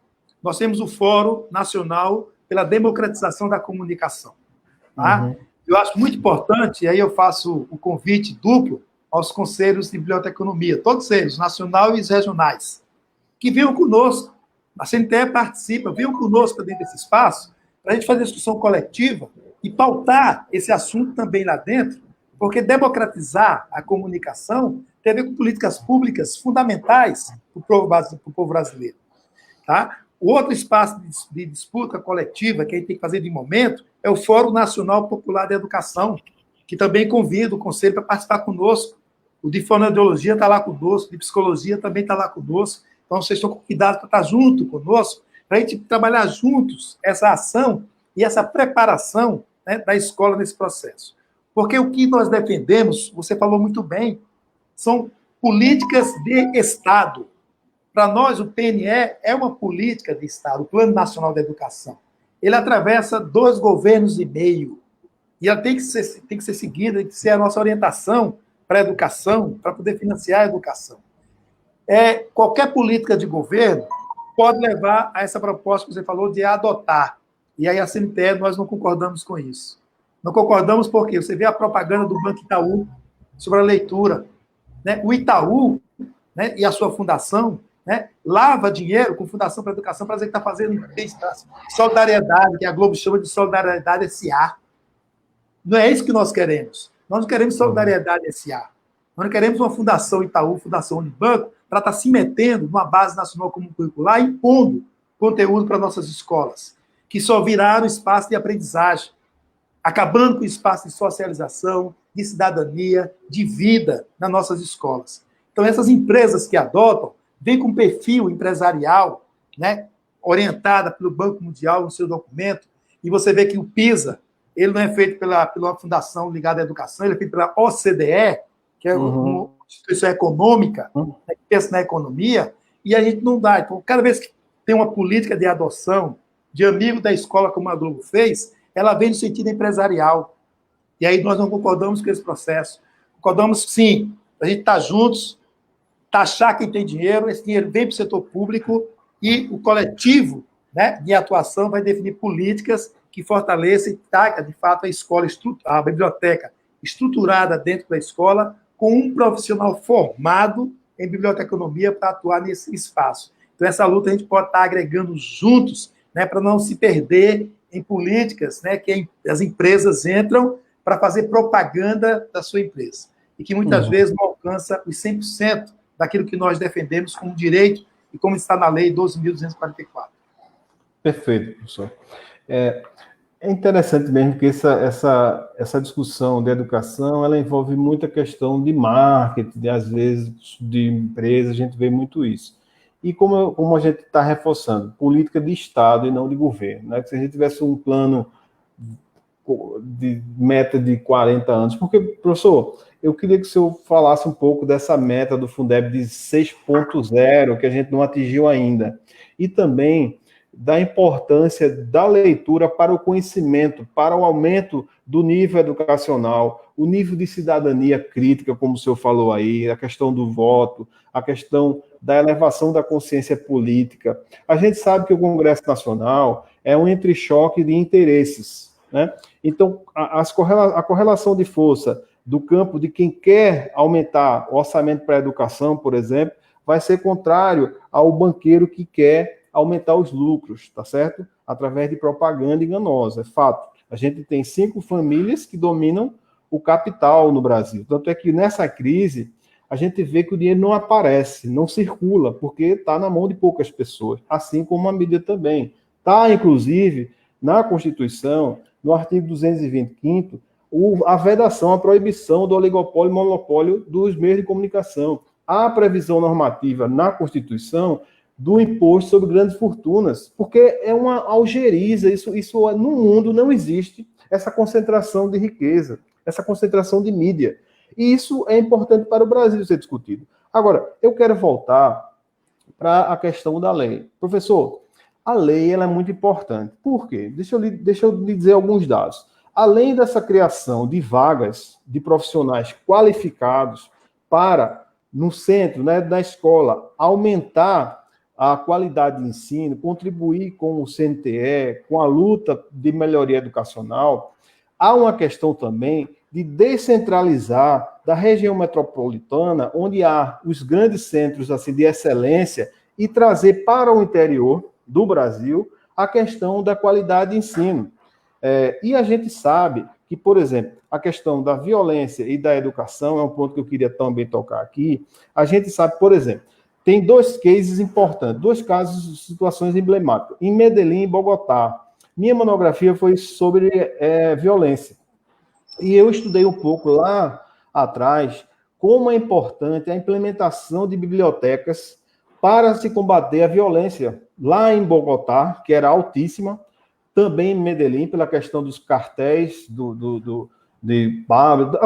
Nós temos o Fórum Nacional pela Democratização da Comunicação. Tá? Uhum. Eu acho muito importante, e aí eu faço o convite duplo aos conselhos de biblioteconomia, todos eles, nacional e os regionais, que venham conosco. A CNTE participa, venham conosco dentro desse espaço, para a gente fazer discussão coletiva e pautar esse assunto também lá dentro, porque democratizar a comunicação tem a ver com políticas públicas fundamentais para o povo brasileiro. Tá? O outro espaço de disputa coletiva que a gente tem que fazer de momento é o Fórum Nacional Popular da Educação, que também convido o Conselho para participar conosco. O de fonoaudiologia está lá conosco, o de psicologia também está lá conosco. Então, vocês estão convidados para estar junto conosco, para a gente trabalhar juntos essa ação e essa preparação, né, da escola nesse processo. Porque o que nós defendemos, você falou muito bem, são políticas de Estado. Para nós, o PNE é uma política de Estado, o Plano Nacional da Educação. Ele atravessa 2 governos e meio. E ela tem que ser seguida, tem que ser a nossa orientação para a educação, para poder financiar a educação. Qualquer política de governo pode levar a essa proposta que você falou de adotar. E aí a CMTE, nós não concordamos com isso. Não concordamos porque você vê a propaganda do Banco Itaú sobre a leitura. Né? O Itaú, né, e a sua fundação, né, lava dinheiro com Fundação para a Educação para dizer que está fazendo solidariedade, que a Globo chama de solidariedade S.A. Não é isso que nós queremos. Nós não queremos solidariedade S.A. Nós não queremos uma Fundação Itaú, Fundação Unibanco, para estar se metendo numa base nacional comum curricular, impondo conteúdo para nossas escolas, que só viraram espaço de aprendizagem, acabando com o espaço de socialização, de cidadania, de vida nas nossas escolas. Então, essas empresas que adotam, vêm com perfil empresarial, né, orientada pelo Banco Mundial no seu documento, e você vê que o PISA, ele não é feito pela fundação ligada à educação, ele é feito pela OCDE, que é uma instituição econômica, né, que pensa na economia, e a gente não dá. Então, cada vez que tem uma política de adoção de amigo da escola, como a Globo fez, ela vem no sentido empresarial. E aí nós não concordamos com esse processo. Concordamos, sim, a gente está juntos, taxar quem tem dinheiro, esse dinheiro vem para o setor público e o coletivo, né, de atuação vai definir políticas que fortaleçam e traga, de fato, a escola, a biblioteca estruturada dentro da escola, com um profissional formado em biblioteconomia para atuar nesse espaço. Então, essa luta a gente pode estar agregando juntos, né, para não se perder em políticas, né, que as empresas entram para fazer propaganda da sua empresa e que muitas vezes não alcança os 100% daquilo que nós defendemos como direito e como está na Lei 12.244. Perfeito, professor. É interessante mesmo que essa discussão de educação, ela envolve muita questão de marketing, às vezes de empresa, a gente vê muito isso. E como a gente está reforçando, política de Estado e não de governo, né? Se a gente tivesse um plano de meta de 40 anos, porque, professor, eu queria que o senhor falasse um pouco dessa meta do Fundeb de 6.0, que a gente não atingiu ainda, e também da importância da leitura para o conhecimento, para o aumento do nível educacional, o nível de cidadania crítica, como o senhor falou aí, a questão do voto, a questão da elevação da consciência política. A gente sabe que o Congresso Nacional é um entrechoque de interesses, né? Então, a correlação de força do campo de quem quer aumentar o orçamento para a educação, por exemplo, vai ser contrário ao banqueiro que quer aumentar os lucros, tá certo? Através de propaganda enganosa, é fato. A gente tem 5 famílias que dominam o capital no Brasil. Tanto é que nessa crise, a gente vê que o dinheiro não aparece, não circula, porque está na mão de poucas pessoas, assim como a mídia também. Está, inclusive, na Constituição, no artigo 225º, a vedação, a proibição do oligopólio e monopólio dos meios de comunicação. Há previsão normativa na Constituição do imposto sobre grandes fortunas, porque é uma algeriza, isso no mundo não existe essa concentração de riqueza, essa concentração de mídia. E isso é importante para o Brasil ser discutido. Agora, eu quero voltar para a questão da lei. Professor, a lei ela é muito importante. Por quê? Deixa eu lhe dizer alguns dados. Além dessa criação de vagas de profissionais qualificados para, no centro, né, da escola, aumentar a qualidade de ensino, contribuir com o CNTE, com a luta de melhoria educacional, há uma questão também de descentralizar da região metropolitana, onde há os grandes centros assim, de excelência, e trazer para o interior do Brasil a questão da qualidade de ensino. E a gente sabe que, por exemplo, a questão da violência e da educação é um ponto que eu queria também tocar aqui. A gente sabe, por exemplo, tem 2 cases importantes, 2 casos, situações emblemáticas. Em Medellín e Bogotá. Minha monografia foi sobre violência. E eu estudei um pouco lá atrás como é importante a implementação de bibliotecas para se combater a violência. Lá em Bogotá, que era altíssima, também em Medellín, pela questão dos cartéis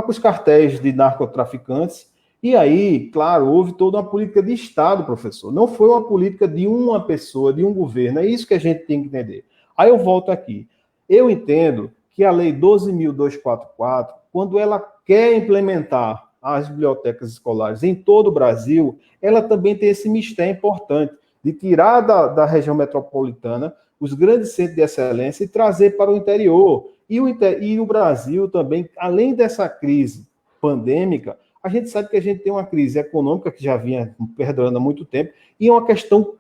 os cartéis de narcotraficantes. E aí, claro, houve toda uma política de Estado, professor. Não foi uma política de uma pessoa, de um governo. É isso que a gente tem que entender. Aí eu volto aqui. Eu entendo que a Lei 12.244, quando ela quer implementar as bibliotecas escolares em todo o Brasil, ela também tem esse mistério importante de tirar da região metropolitana os grandes centros de excelência e trazer para o interior. E o Brasil também, além dessa crise pandêmica, a gente sabe que a gente tem uma crise econômica que já vinha perdurando há muito tempo e uma questão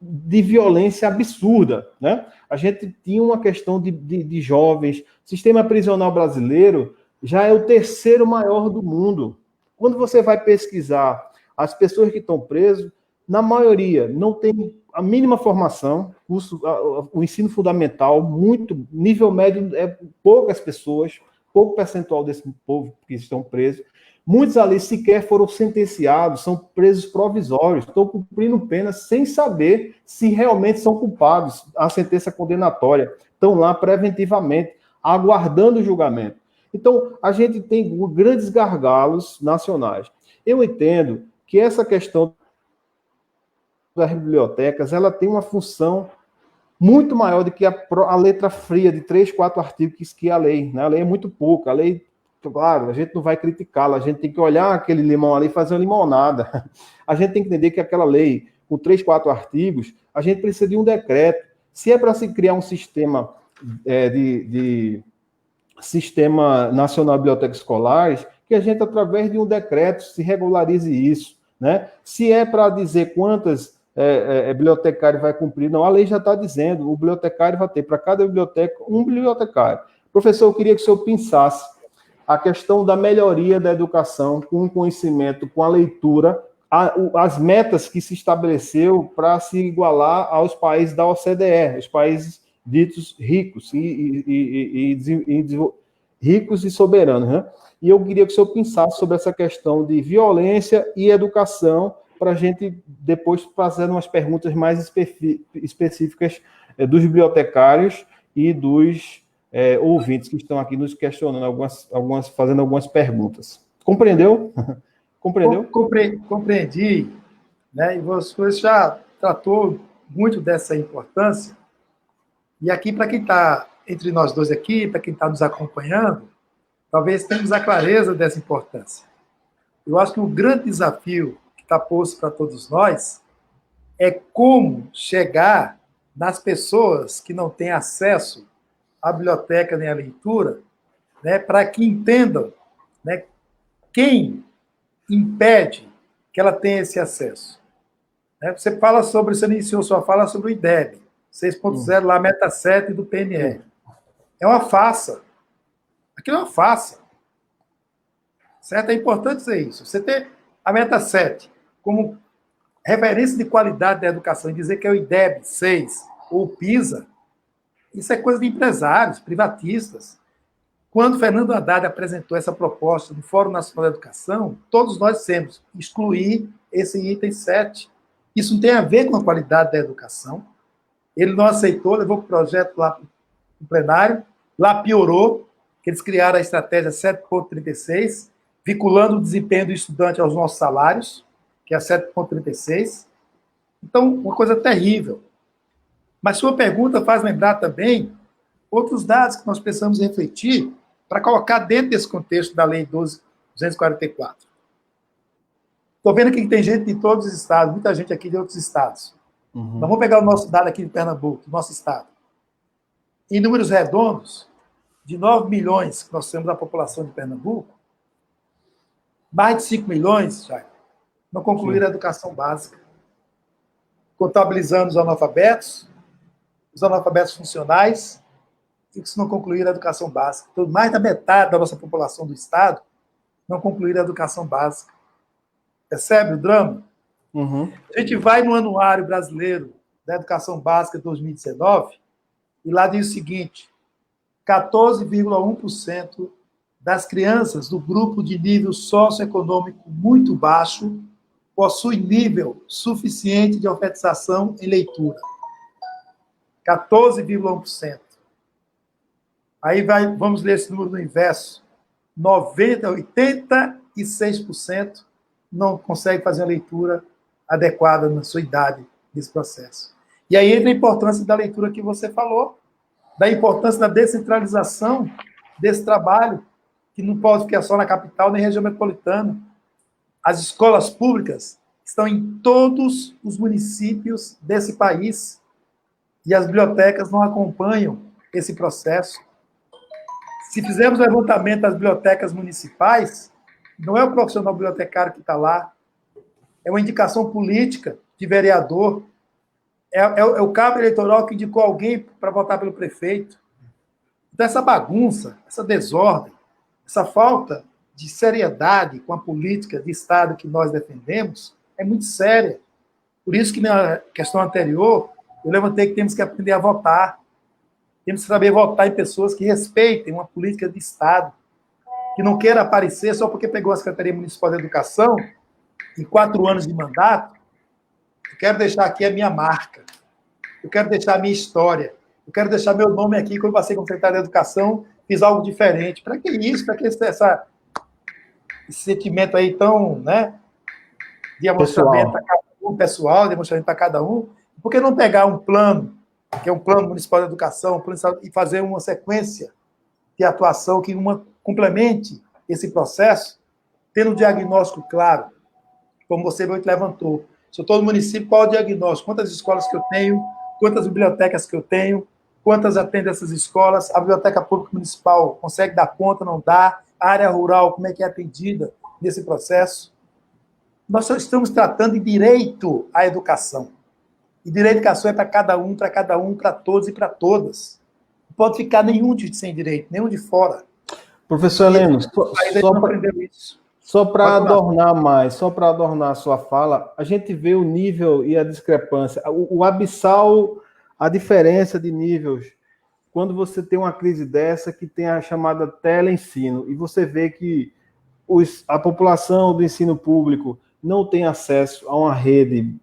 de violência absurda, né? A gente tinha uma questão de jovens. O sistema prisional brasileiro já é o terceiro maior do mundo. Quando você vai pesquisar as pessoas que estão presas, na maioria não tem a mínima formação, o ensino fundamental, muito, nível médio é poucas pessoas, pouco percentual desse povo que estão presos. Muitos ali sequer foram sentenciados, são presos provisórios, estão cumprindo pena sem saber se realmente são culpados, a sentença condenatória, estão lá preventivamente, aguardando o julgamento. Então, a gente tem grandes gargalos nacionais. Eu entendo que essa questão das bibliotecas, ela tem uma função muito maior do que a letra fria de 3, 4 artigos que é a lei. Né? A lei é muito pouca. A lei, claro, a gente não vai criticá-la, a gente tem que olhar aquele limão ali e fazer uma limonada. A gente tem que entender que aquela lei, com 3, 4 artigos, a gente precisa de um decreto. Se é para se criar um sistema de Sistema Nacional de Bibliotecas Escolares, que a gente, através de um decreto, se regularize isso. Né? Se é para dizer quantas bibliotecário vai cumprir, não, a lei já está dizendo, o bibliotecário vai ter para cada biblioteca um bibliotecário. Professor, eu queria que o senhor pensasse a questão da melhoria da educação com o conhecimento, com a leitura, as metas que se estabeleceu para se igualar aos países da OCDE, os países ditos ricos ricos e soberanos. Né? E eu queria que o senhor pensasse sobre essa questão de violência e educação, para a gente depois fazer umas perguntas mais específicas dos bibliotecários e dos ouvintes que estão aqui nos questionando, fazendo algumas perguntas. Compreendeu? Compreendeu? Compreendi, né? E você já tratou muito dessa importância. E aqui, para quem está entre nós dois aqui, para quem está nos acompanhando, talvez tenhamos a clareza dessa importância. Eu acho que o grande desafio está posto para todos nós é como chegar nas pessoas que não têm acesso à biblioteca nem à leitura, né, para que entendam, né, quem impede que ela tenha esse acesso. Né? Você iniciou sua fala sobre o IDEB, 6.0, lá, meta 7 do PNR. É uma farsa. Aquilo é uma farsa. Certo? É importante dizer isso. Você ter a meta 7 como referência de qualidade da educação e dizer que é o IDEB 6 ou o PISA, isso é coisa de empresários, privatistas. Quando Fernando Haddad apresentou essa proposta no Fórum Nacional da Educação, todos nós dissemos excluir esse item 7. Isso não tem a ver com a qualidade da educação. Ele não aceitou, levou o projeto lá para o plenário, lá piorou, que eles criaram a estratégia 7.36, vinculando o desempenho do estudante aos nossos salários, que é a 7.36. Então, uma coisa terrível. Mas sua pergunta faz lembrar também outros dados que nós precisamos refletir para colocar dentro desse contexto da Lei 12.244. Estou vendo que tem gente de todos os estados, muita gente aqui de outros estados. Uhum. Nós vamos pegar o nosso dado aqui de Pernambuco, do nosso estado. Em números redondos, de 9 milhões que nós temos da população de Pernambuco, mais de 5 milhões, Jair, não concluíram a educação básica. Contabilizando os analfabetos funcionais, e que não concluíram a educação básica. Então, mais da metade da nossa população do Estado não concluíram a educação básica. Percebe o drama? Uhum. A gente vai no Anuário Brasileiro da Educação Básica de 2019, e lá diz o seguinte: 14,1% das crianças do grupo de nível socioeconômico muito baixo possui nível suficiente de alfabetização em leitura. 14,1%. Aí vamos ler esse número no inverso. 86% não consegue fazer uma leitura adequada na sua idade nesse processo. E aí entra a importância da leitura que você falou, da importância da descentralização desse trabalho, que não pode ficar só na capital nem região metropolitana. As escolas públicas estão em todos os municípios desse país. e as bibliotecas não acompanham esse processo. Se fizermos o levantamento das bibliotecas municipais, não é o profissional bibliotecário que está lá, é uma indicação política de vereador, é o cabo eleitoral que indicou alguém para votar pelo prefeito. Então, essa bagunça, essa desordem, essa falta de seriedade com a política de Estado que nós defendemos é muito séria. Por isso que na questão anterior, eu levantei que temos que aprender a votar. Temos que saber votar em pessoas que respeitem uma política de Estado, que não queira aparecer só porque pegou a Secretaria Municipal de Educação em 4 anos de mandato. Eu quero deixar aqui a minha marca. Eu quero deixar a minha história. Eu quero deixar meu nome aqui, quando eu passei como secretário de Educação, fiz algo diferente. Para que isso? Para que esse sentimento aí tão, né, de demonstramento para cada um, pessoal, demonstramento para cada um? Por que não pegar um plano, que é um plano municipal de educação, e fazer uma sequência de atuação que complemente esse processo, tendo um diagnóstico claro, como você levantou. Se eu estou no município, qual é o diagnóstico? Quantas escolas que eu tenho? Quantas bibliotecas que eu tenho? Quantas atendem essas escolas? A biblioteca pública municipal consegue dar conta, não dá? A área rural, como é que é atendida nesse processo? Nós só estamos tratando de direito à educação. E direito à educação é para cada um, para todos e para todas. Não pode ficar nenhum sem direito, nenhum de fora. Professor Heleno, só para adornar a sua fala, a gente vê o nível e a discrepância, o abissal, a diferença de níveis, quando você tem uma crise dessa que tem a chamada teleensino, e você vê que a população do ensino público não tem acesso a uma rede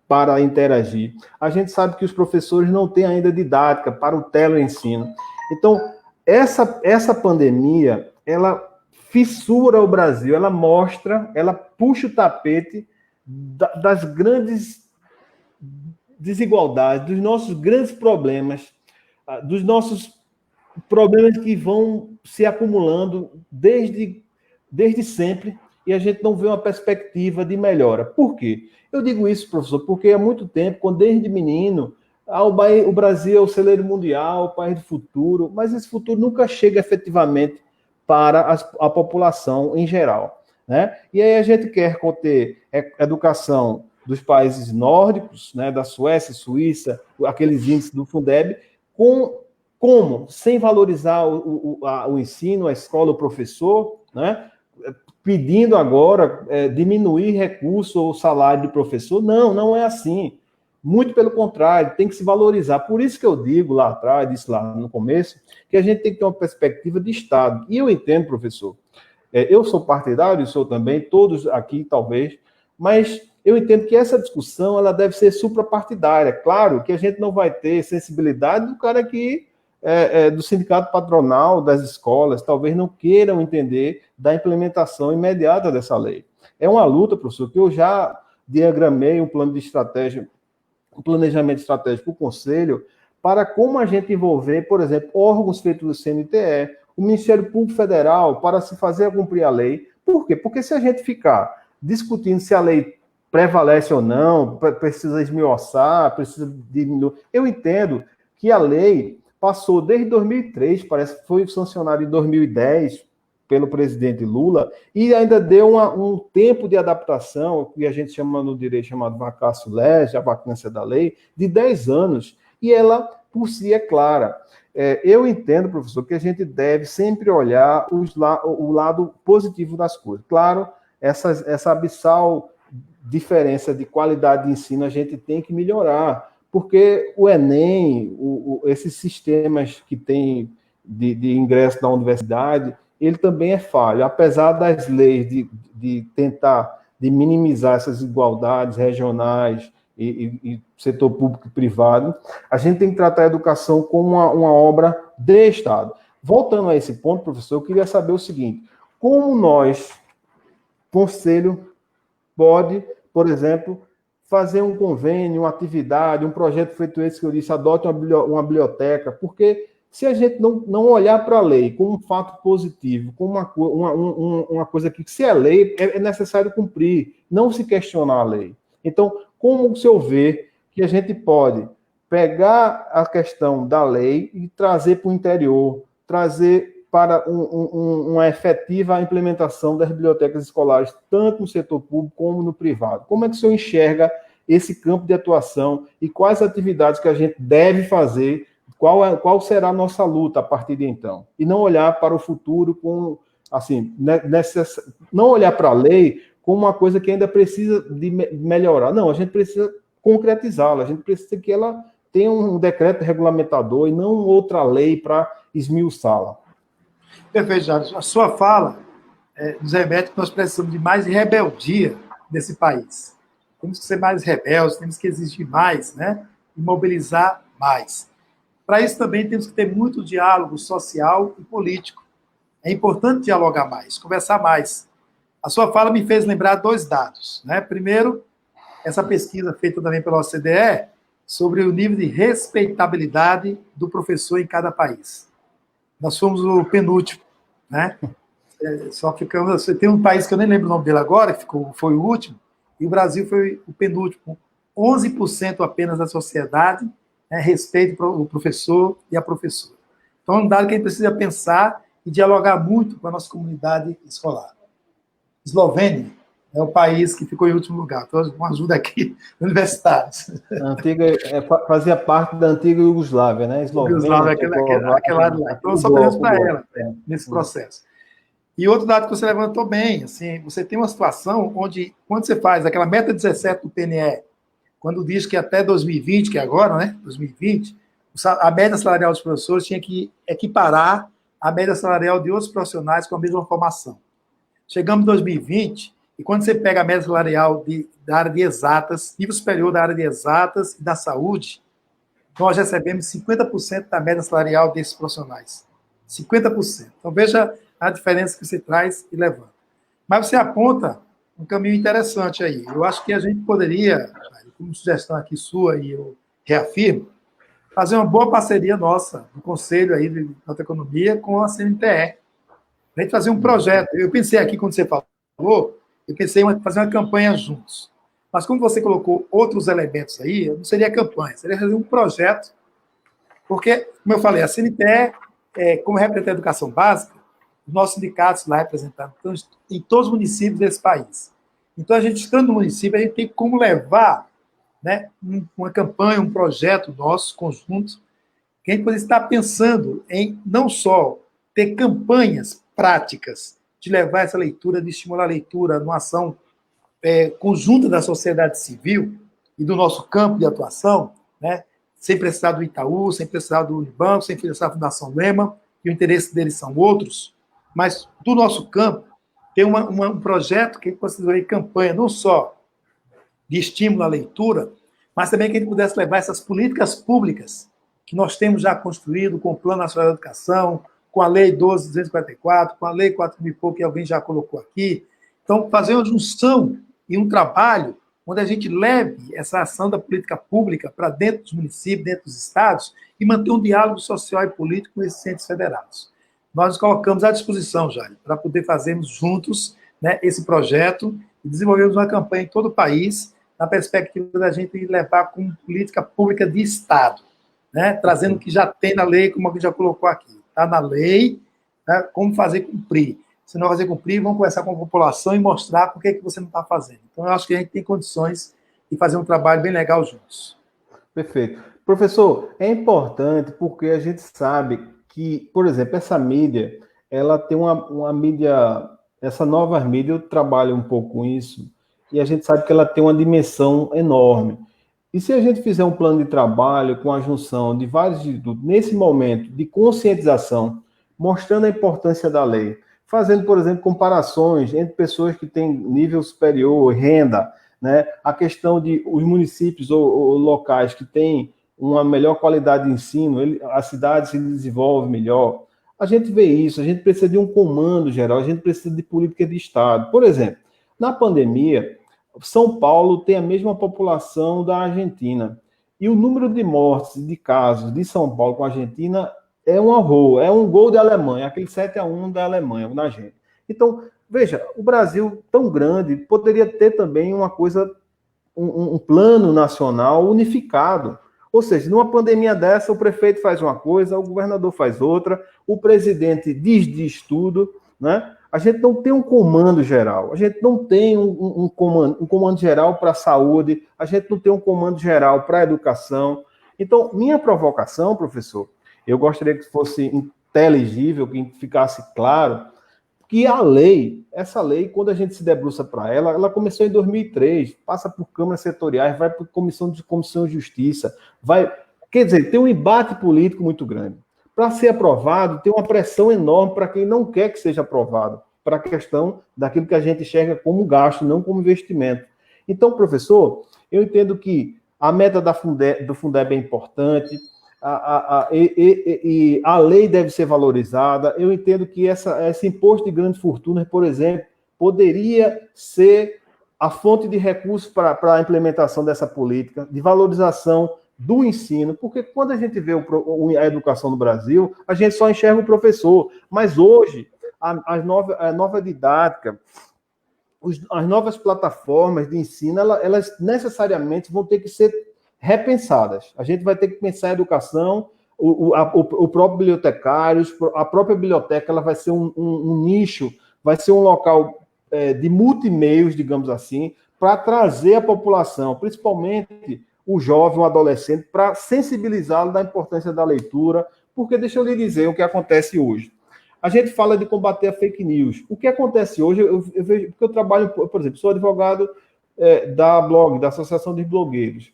para interagir. A gente sabe que os professores não têm ainda didática para o teleensino. Então, essa pandemia, ela fissura o Brasil, ela mostra, ela puxa o tapete das grandes desigualdades, dos nossos grandes problemas, dos nossos problemas que vão se acumulando desde sempre, e a gente não vê uma perspectiva de melhora. Por quê? Eu digo isso, professor, porque há muito tempo, desde menino, o Brasil é o celeiro mundial, o país do futuro, mas esse futuro nunca chega efetivamente para a população em geral, né? E aí a gente quer conter educação dos países nórdicos, né, da Suécia, Suíça, aqueles índices do Fundeb, como? Sem valorizar o ensino, a escola, o professor, né? Pedindo agora diminuir recurso ou salário de professor. Não é assim. Muito pelo contrário, tem que se valorizar. Por isso que eu digo lá atrás, disse lá no começo, que a gente tem que ter uma perspectiva de Estado. E eu entendo, professor, eu sou partidário, sou também, todos aqui talvez, mas eu entendo que essa discussão ela deve ser suprapartidária. Claro que a gente não vai ter sensibilidade do cara que do sindicato patronal, das escolas, talvez não queiram entender da implementação imediata dessa lei. É uma luta, professor, que eu já diagramei um plano de estratégia, um planejamento estratégico para o Conselho, para como a gente envolver, por exemplo, órgãos feitos do CNTE, o Ministério Público Federal, para se fazer cumprir a lei. Por quê? Porque se a gente ficar discutindo se a lei prevalece ou não, precisa esmiuçar, precisa diminuir. Eu entendo que a lei passou desde 2003, parece que foi sancionada em 2010 pelo presidente Lula, e ainda deu um tempo de adaptação, que a gente chama no direito chamado vacatio legis, a vacância da lei, de 10 anos, e ela, por si, é clara. Eu entendo, professor, que a gente deve sempre olhar o lado positivo das coisas. Claro, essa abissal diferença de qualidade de ensino a gente tem que melhorar, porque o Enem, esses sistemas que tem de ingresso na universidade, ele também é falho. Apesar das leis de tentar de minimizar essas desigualdades regionais e setor público e privado, a gente tem que tratar a educação como uma obra de Estado. Voltando a esse ponto, professor, eu queria saber o seguinte: como nós, Conselho, pode, por exemplo, fazer um convênio, uma atividade, um projeto feito esse que eu disse, adote uma biblioteca, porque se a gente não olhar para a lei como um fato positivo, como uma coisa que, se é lei, é necessário cumprir, não se questionar a lei. Então, como o senhor vê que a gente pode pegar a questão da lei e trazer para o interior, trazer para uma efetiva implementação das bibliotecas escolares, tanto no setor público como no privado. Como é que o senhor enxerga esse campo de atuação e quais atividades que a gente deve fazer, qual será a nossa luta a partir de então? E não olhar para o futuro com, assim, não olhar para a lei como uma coisa que ainda precisa de melhorar. Não, a gente precisa concretizá-la, a gente precisa que ela tenha um decreto regulamentador e não outra lei para esmiuçá-la. Perfeito, Jardim. A sua fala nos remete que nós precisamos de mais rebeldia nesse país. Temos que ser mais rebeldes, temos que exigir mais, né? E mobilizar mais. Para isso também temos que ter muito diálogo social e político. É importante dialogar mais, conversar mais. A sua fala me fez lembrar 2 dados, né? Primeiro, essa pesquisa feita também pela OCDE sobre o nível de respeitabilidade do professor em cada país. Nós fomos o penúltimo, né? Só ficamos. Tem um país que eu nem lembro o nome dele agora, que foi o último, e o Brasil foi o penúltimo. 11% apenas da sociedade, né, respeita o professor e a professora. Então, é um dado que a gente precisa pensar e dialogar muito com a nossa comunidade escolar. Eslovênia é o país que ficou em último lugar. Então, uma ajuda aqui, universitários. Fazia parte da antiga Iugoslávia, né? Eslovênia, aquela área lá. Então, só perdemos para ela nesse processo. E outro dado que você levantou bem, assim, você tem uma situação onde, quando você faz aquela meta 17 do PNE, quando diz que até 2020, que é agora, né? 2020, a média salarial dos professores tinha que equiparar a média salarial de outros profissionais com a mesma formação. Chegamos em 2020, e quando você pega a média salarial da área de exatas, nível superior da área de exatas e da saúde, nós recebemos 50% da média salarial desses profissionais. 50%. Então, veja a diferença que você traz e levanta. Mas você aponta um caminho interessante aí. Eu acho que a gente poderia, como sugestão aqui sua, e eu reafirmo, fazer uma boa parceria nossa, do Conselho aí de Alta Economia, com a CNTE. A gente fazer um projeto. Eu pensei aqui, quando você falou, eu pensei em fazer uma campanha juntos. Mas como você colocou outros elementos aí, não seria campanha, seria fazer um projeto, porque, como eu falei, a CNTE, como representante da educação básica, os nossos sindicatos lá representados estão em todos os municípios desse país. Então, a gente estando no município, a gente tem como levar, né, uma campanha, um projeto nosso, conjunto, que a gente pode estar pensando em não só ter campanhas práticas de levar essa leitura, de estimular a leitura numa ação conjunta da sociedade civil e do nosso campo de atuação, né, sem precisar do Itaú, sem precisar do Unibanco, sem precisar da Fundação Lema, que o interesse deles são outros, mas do nosso campo, tem um projeto que considera campanha não só de estímulo à leitura, mas também que a gente pudesse levar essas políticas públicas que nós temos já construído com o Plano Nacional de Educação, com a Lei 12.244, com a Lei 4.000 e pouco, que alguém já colocou aqui. Então, fazer uma junção e um trabalho onde a gente leve essa ação da política pública para dentro dos municípios, dentro dos estados, e manter um diálogo social e político com esses centros federados. Nós nos colocamos à disposição, Jair, para poder fazermos juntos, né, esse projeto e desenvolvermos uma campanha em todo o país, na perspectiva da gente levar como política pública de Estado, né, trazendo o que já tem na lei, como a gente já colocou aqui. Está na lei, né, como fazer cumprir. Se não fazer cumprir, vamos conversar com a população e mostrar por que você não está fazendo. Então, eu acho que a gente tem condições de fazer um trabalho bem legal juntos. Perfeito. Professor, é importante porque a gente sabe que, por exemplo, essa mídia, ela tem uma mídia, essa nova mídia, eu trabalho um pouco com isso, e a gente sabe que ela tem uma dimensão enorme. E se a gente fizer um plano de trabalho com a junção de vários institutos, nesse momento de conscientização, mostrando a importância da lei, fazendo, por exemplo, comparações entre pessoas que têm nível superior, renda, né? A questão de os municípios ou locais que têm uma melhor qualidade de ensino, a cidade se desenvolve melhor. A gente vê isso, a gente precisa de um comando geral, a gente precisa de política de Estado. Por exemplo, na pandemia, São Paulo tem a mesma população da Argentina. E o número de mortes, de casos de São Paulo com a Argentina é um horror, é um gol da Alemanha, aquele 7-1 da Alemanha, na gente. Então, veja, o Brasil tão grande poderia ter também uma coisa, um plano nacional unificado, Ou seja, numa pandemia dessa, o prefeito faz uma coisa, o governador faz outra, o presidente diz tudo, né? A gente não tem um comando geral, a gente não tem um comando geral para a saúde, a gente não tem um comando geral para a educação. Então, minha provocação, professor, eu gostaria que fosse inteligível, que ficasse claro, que a lei, essa lei, quando a gente se debruça para ela, ela começou em 2003, passa por câmaras setoriais, vai para comissão de justiça, vai, quer dizer, tem um embate político muito grande. Para ser aprovado, tem uma pressão enorme para quem não quer que seja aprovado, para a questão daquilo que a gente enxerga como gasto, não como investimento. Então, professor, eu entendo que a meta do Fundeb é importante, a lei deve ser valorizada. Eu entendo que esse imposto de grandes fortunas, por exemplo, poderia ser a fonte de recursos para a implementação dessa política, de valorização do ensino, porque quando a gente vê a educação no Brasil, a gente só enxerga o professor, mas hoje a nova didática, as novas plataformas de ensino, elas necessariamente vão ter que ser repensadas. A gente vai ter que pensar a educação, o próprio bibliotecário, a própria biblioteca, ela vai ser um nicho, vai ser um local de multimeios, digamos assim, para trazer a população, principalmente o jovem, o adolescente, para sensibilizá-lo da importância da leitura, porque deixa eu lhe dizer o que acontece hoje. A gente fala de combater a fake news. O que acontece hoje, eu vejo, porque eu trabalho, por exemplo, sou advogado da blog, da Associação de Blogueiros.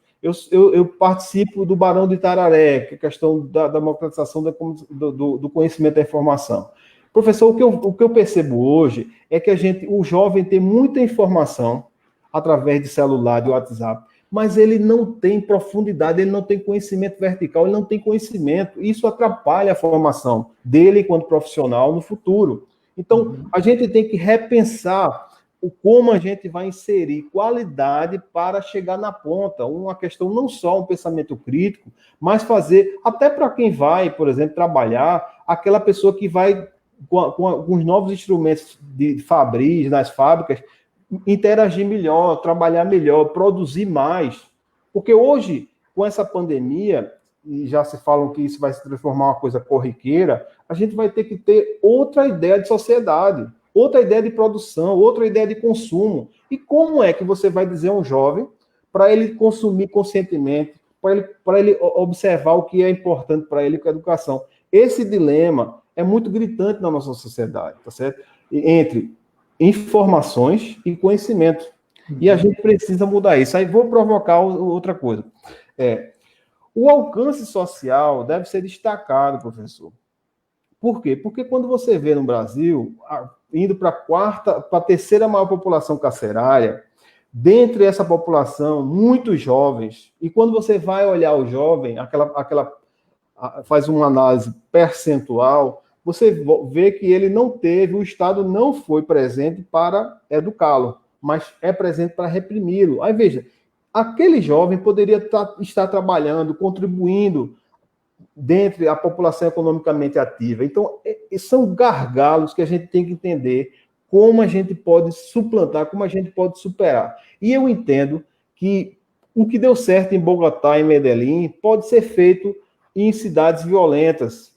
Eu participo do Barão de Itararé, que é a questão da democratização do conhecimento da informação. Professor, o que eu percebo hoje é que o jovem tem muita informação através de celular, de WhatsApp, mas ele não tem profundidade, ele não tem conhecimento vertical, ele não tem conhecimento. Isso atrapalha a formação dele enquanto profissional no futuro. Então, a gente tem que repensar como a gente vai inserir qualidade para chegar na ponta. Uma questão não só um pensamento crítico, mas fazer, até para quem vai, por exemplo, trabalhar, aquela pessoa que vai com os novos instrumentos de Fabris nas fábricas, interagir melhor, trabalhar melhor, produzir mais. Porque hoje, com essa pandemia, e já se falam que isso vai se transformar em uma coisa corriqueira, a gente vai ter que ter outra ideia de sociedade, outra ideia de produção, outra ideia de consumo. E como é que você vai dizer a um jovem para ele consumir conscientemente, para ele observar o que é importante para ele com a educação? Esse dilema é muito gritante na nossa sociedade, tá certo? Entre informações e conhecimento. E a gente precisa mudar isso. Aí vou provocar outra coisa. O alcance social deve ser destacado, professor. Por quê? Porque quando você vê no Brasil, indo para a terceira maior população carcerária, dentre essa população, muitos jovens, e quando você vai olhar o jovem, faz uma análise percentual, você vê que ele não teve, o Estado não foi presente para educá-lo, mas é presente para reprimi-lo. Aí veja, aquele jovem poderia estar trabalhando, contribuindo dentre a população economicamente ativa. Então, são gargalos que a gente tem que entender como a gente pode suplantar, como a gente pode superar. E eu entendo que o que deu certo em Bogotá e Medellín pode ser feito em cidades violentas,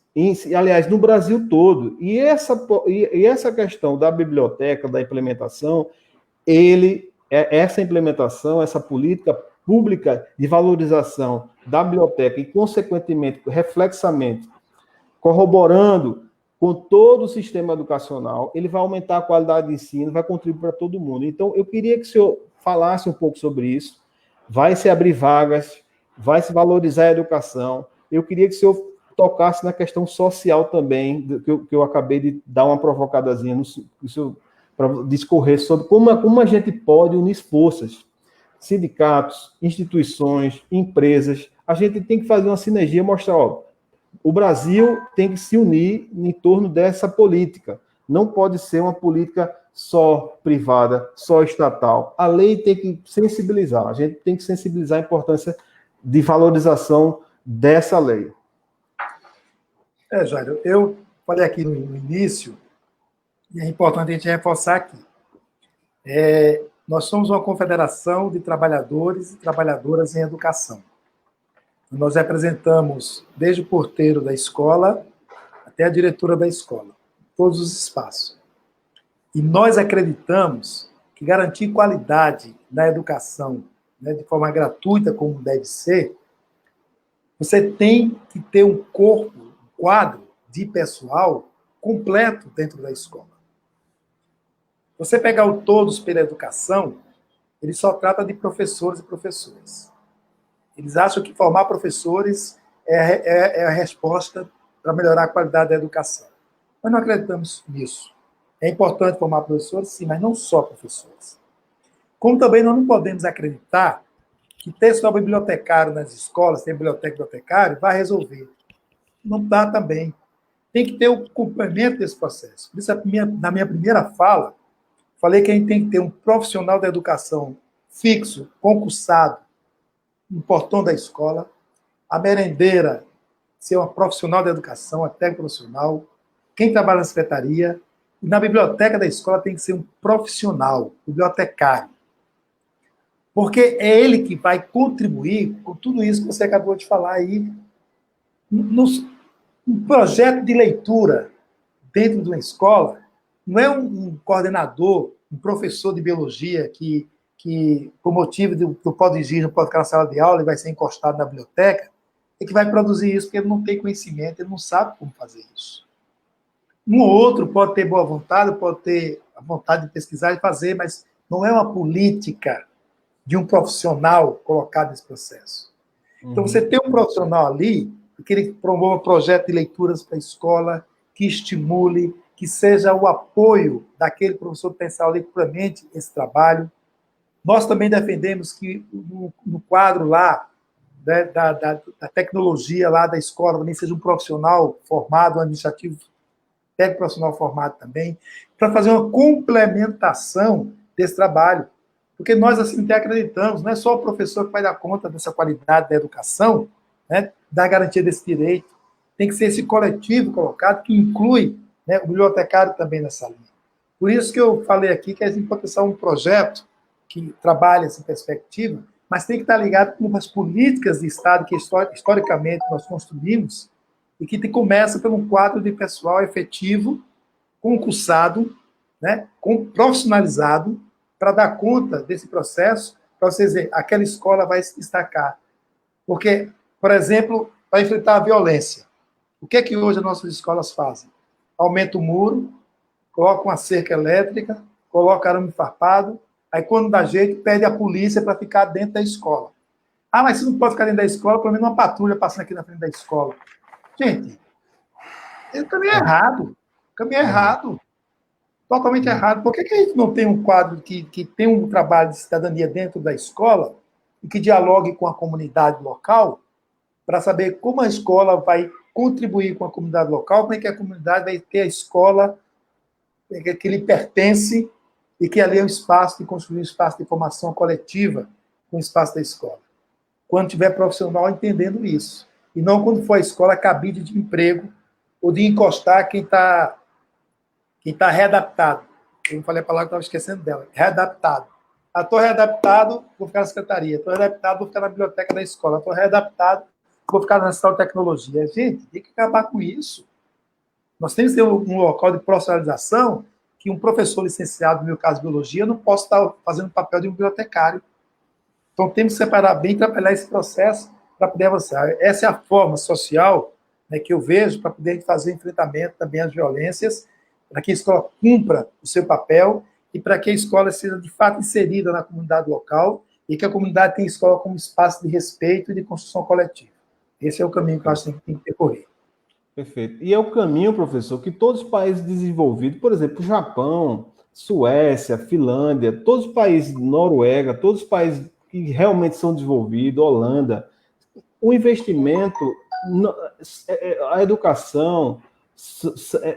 aliás, no Brasil todo. E essa questão da biblioteca, da implementação, essa implementação, essa política pública de valorização da biblioteca e, consequentemente, reflexamente, corroborando com todo o sistema educacional, ele vai aumentar a qualidade de ensino, vai contribuir para todo mundo. Então, eu queria que o senhor falasse um pouco sobre isso. Vai se abrir vagas, vai se valorizar a educação. Eu queria que o senhor tocasse na questão social também, que eu acabei de dar uma provocadazinha para discorrer sobre como a gente pode unir forças, sindicatos, instituições, empresas. A gente tem que fazer uma sinergia, mostrar, o Brasil tem que se unir em torno dessa política. Não pode ser uma política só privada, só estatal. A lei tem que sensibilizar, a gente tem que sensibilizar a importância de valorização dessa lei. Jairo, eu falei aqui no início, e é importante a gente reforçar aqui. Nós somos uma confederação de trabalhadores e trabalhadoras em educação. Nós representamos desde o porteiro da escola até a diretora da escola, todos os espaços. E nós acreditamos que garantir qualidade na educação, né, de forma gratuita, como deve ser, você tem que ter um corpo, um quadro de pessoal completo dentro da escola. Você pegar o Todos pela Educação, ele só trata de professores e professoras. Eles acham que formar professores é a resposta para melhorar a qualidade da educação. Nós não acreditamos nisso. É importante formar professores, sim, mas não só professores. Como também nós não podemos acreditar que ter só bibliotecário nas escolas, ter biblioteca e bibliotecário, vai resolver. Não dá também. Tem que ter o complemento desse processo. Por isso, na minha primeira fala, falei que a gente tem que ter um profissional da educação fixo, concursado, no portão da escola, a merendeira ser uma profissional da educação, até profissional, quem trabalha na secretaria, e na biblioteca da escola tem que ser um profissional, bibliotecário. Porque é ele que vai contribuir com tudo isso que você acabou de falar aí, um projeto de leitura dentro de uma escola. Não é um coordenador, um professor de biologia que por motivo do pode ir, não pode ficar na sala de aula e vai ser encostado na biblioteca, é que vai produzir isso, porque ele não tem conhecimento, ele não sabe como fazer isso. Um ou outro pode ter boa vontade, pode ter a vontade de pesquisar e fazer, mas não é uma política de um profissional colocado nesse processo. Então, você tem um profissional ali, que ele promova um projeto de leituras para a escola, que estimule, que seja o apoio daquele professor que pensar leituramente esse trabalho. Nós também defendemos que no quadro lá, né, da tecnologia lá da escola, também seja um profissional formado, um administrativo técnico profissional formado também, para fazer uma complementação desse trabalho. Porque nós, assim, até acreditamos, não é só o professor que vai dar conta dessa qualidade da educação, né, da garantia desse direito, tem que ser esse coletivo colocado, que inclui, né, o bibliotecário também nessa linha. Por isso que eu falei aqui que a gente pode pensar um projeto que trabalha essa perspectiva, mas tem que estar ligado com as políticas de Estado que, historicamente, nós construímos, e que começa por um quadro de pessoal efetivo, concursado, né, profissionalizado, para dar conta desse processo, para vocês verem, aquela escola vai se destacar. Porque, por exemplo, para enfrentar a violência, o que é que hoje as nossas escolas fazem? Aumenta o muro, coloca uma cerca elétrica, coloca arame farpado, aí quando dá jeito, pede a polícia para ficar dentro da escola. Ah, mas você não pode ficar dentro da escola, pelo menos uma patrulha passando aqui na frente da escola. Gente, esse caminho é errado. O caminho é errado. Totalmente errado. Por que a gente não tem um quadro que tem um trabalho de cidadania dentro da escola e que dialogue com a comunidade local para saber como a escola vai contribuir com a comunidade local, como é que a comunidade vai ter a escola que lhe pertence e que ali é um espaço de construir um espaço de formação coletiva com o espaço da escola. Quando tiver profissional entendendo isso. E não quando for a escola cabide de emprego ou de encostar quem está readaptado. Eu não falei a palavra que estava esquecendo dela. Readaptado. Estou readaptado, vou ficar na secretaria. Estou readaptado, vou ficar na biblioteca da escola. Estou readaptado, vou ficar na sala de tecnologia. Gente, tem que acabar com isso. Nós temos que ter um local de profissionalização que um professor licenciado, no meu caso, biologia, não possa estar fazendo o papel de um bibliotecário. Então, temos que separar bem e trabalhar esse processo para poder avançar. Essa é a forma social, né, que eu vejo para poder fazer enfrentamento também às violências, para que a escola cumpra o seu papel e para que a escola seja, de fato, inserida na comunidade local e que a comunidade tenha a escola como espaço de respeito e de construção coletiva. Esse é o caminho que eu acho que tem que percorrer. Perfeito. E é o caminho, professor, que todos os países desenvolvidos, por exemplo, Japão, Suécia, Finlândia, todos os países, Noruega, todos os países que realmente são desenvolvidos, Holanda, o investimento, a educação,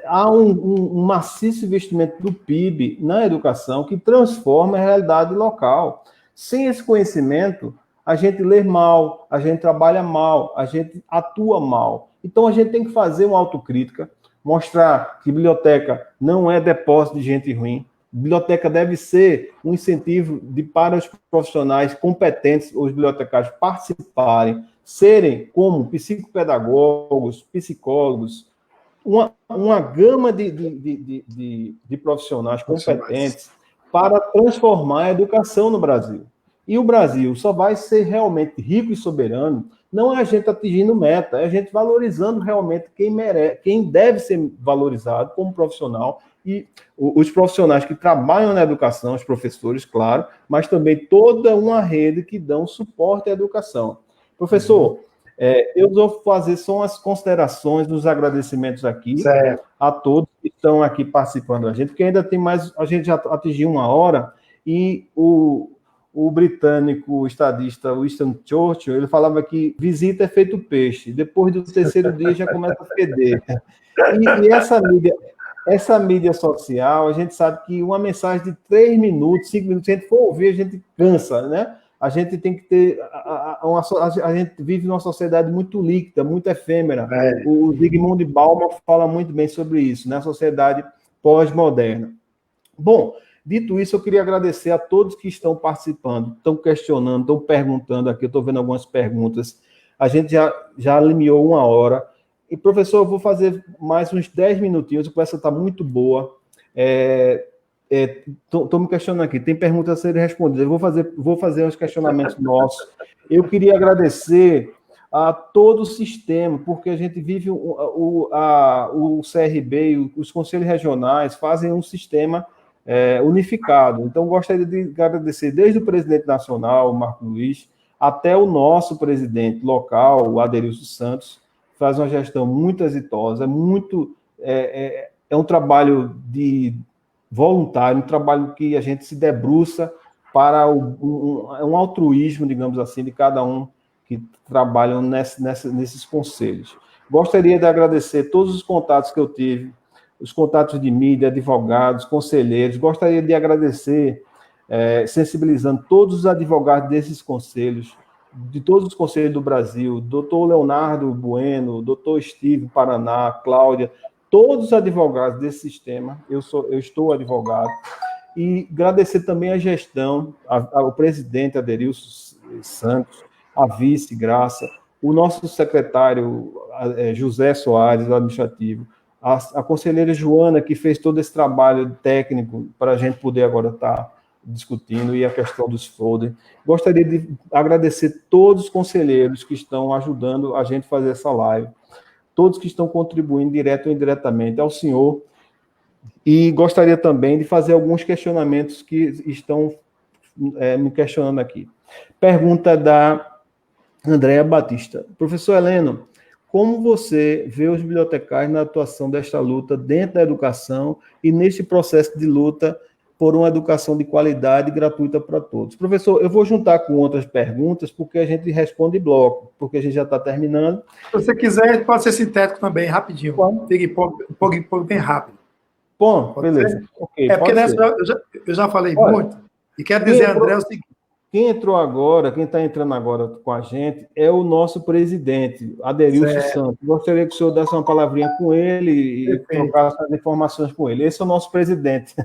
há um maciço investimento do PIB na educação que transforma a realidade local. Sem esse conhecimento, a gente lê mal, a gente trabalha mal, a gente atua mal. Então, a gente tem que fazer uma autocrítica, mostrar que biblioteca não é depósito de gente ruim. Biblioteca deve ser um incentivo para os profissionais competentes, os bibliotecários participarem, serem como psicopedagogos, psicólogos, uma gama de profissionais competentes para transformar a educação no Brasil. E o Brasil só vai ser realmente rico e soberano não é a gente atingindo meta, é a gente valorizando realmente quem merece, quem deve ser valorizado como profissional, e os profissionais que trabalham na educação, os professores, claro, mas também toda uma rede que dão suporte à educação. Professor, eu vou fazer só as considerações, os agradecimentos aqui a todos que estão aqui participando da gente, porque ainda tem mais, a gente já atingiu 1 hora, e o britânico estadista Winston Churchill, ele falava que visita é feito peixe, depois do 3º dia já começa a feder. E essa mídia social, a gente sabe que uma mensagem de 3 minutos, 5 minutos, se a gente for ouvir, a gente cansa, né? A gente tem que ter... A gente vive numa sociedade muito líquida, muito efêmera. O Zygmunt Bauman fala muito bem sobre isso, né? A sociedade pós-moderna. Bom, dito isso, eu queria agradecer a todos que estão participando, estão questionando, estão perguntando aqui, eu estou vendo algumas perguntas. A gente já limitou 1 hora. E, professor, eu vou fazer mais uns 10 minutinhos, a conversa está muito boa. Estou me questionando aqui, tem perguntas a serem respondidas. Eu vou fazer uns questionamentos nossos. Eu queria agradecer a todo o sistema, porque a gente vive o CRB e os conselhos regionais fazem um sistema unificado. Então, gostaria de agradecer desde o presidente nacional, o Marco Luiz, até o nosso presidente local, o Aderilson Santos, faz uma gestão muito exitosa, é um trabalho voluntário, um trabalho que a gente se debruça para um altruísmo, digamos assim, de cada um que trabalham nesses conselhos. Gostaria de agradecer todos os contatos que eu tive, os contatos de mídia, advogados, conselheiros. Gostaria de agradecer, sensibilizando todos os advogados desses conselhos, de todos os conselhos do Brasil, doutor Leonardo Bueno, doutor Steve Paraná, Cláudia, todos os advogados desse sistema, eu estou advogado, e agradecer também a gestão, ao presidente Aderilson Santos, a vice Graça, o nosso secretário José Soares, do administrativo, a conselheira Joana, que fez todo esse trabalho técnico para a gente poder agora estar discutindo, e a questão dos folders. Gostaria de agradecer todos os conselheiros que estão ajudando a gente a fazer essa live, todos que estão contribuindo direto ou indiretamente ao senhor, e gostaria também de fazer alguns questionamentos que estão me questionando aqui. Pergunta da Andréa Batista. Professor Heleno, como você vê os bibliotecários na atuação desta luta dentro da educação e neste processo de luta por uma educação de qualidade gratuita para todos? Professor, eu vou juntar com outras perguntas, porque a gente responde bloco, porque a gente já está terminando. Se você quiser, pode ser sintético também, rapidinho. Fique um pouquinho bem rápido. Bom, beleza. Okay, porque nessa eu já falei muito, e quero dizer, André, o seguinte. Quem está entrando agora com a gente é o nosso presidente, Aderilson Santos. Gostaria que o senhor desse uma palavrinha com ele e trocasse as informações com ele. Esse é o nosso presidente.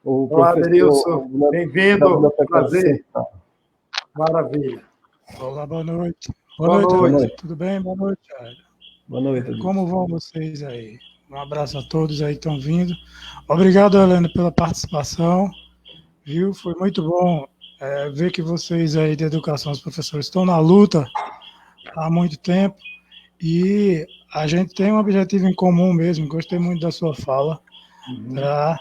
Olá, Aderilson. Bem-vindo. Prazer. Maravilha. Olá, boa noite. Boa noite. Tudo bem? Boa noite, Jair. Boa noite, Aderilson. Como vão vocês aí? Um abraço a todos aí que estão vindo. Obrigado, Helena, pela participação. Viu? Foi muito bom ver que vocês aí de educação, os professores, estão na luta há muito tempo, e a gente tem um objetivo em comum mesmo. Gostei muito da sua fala, para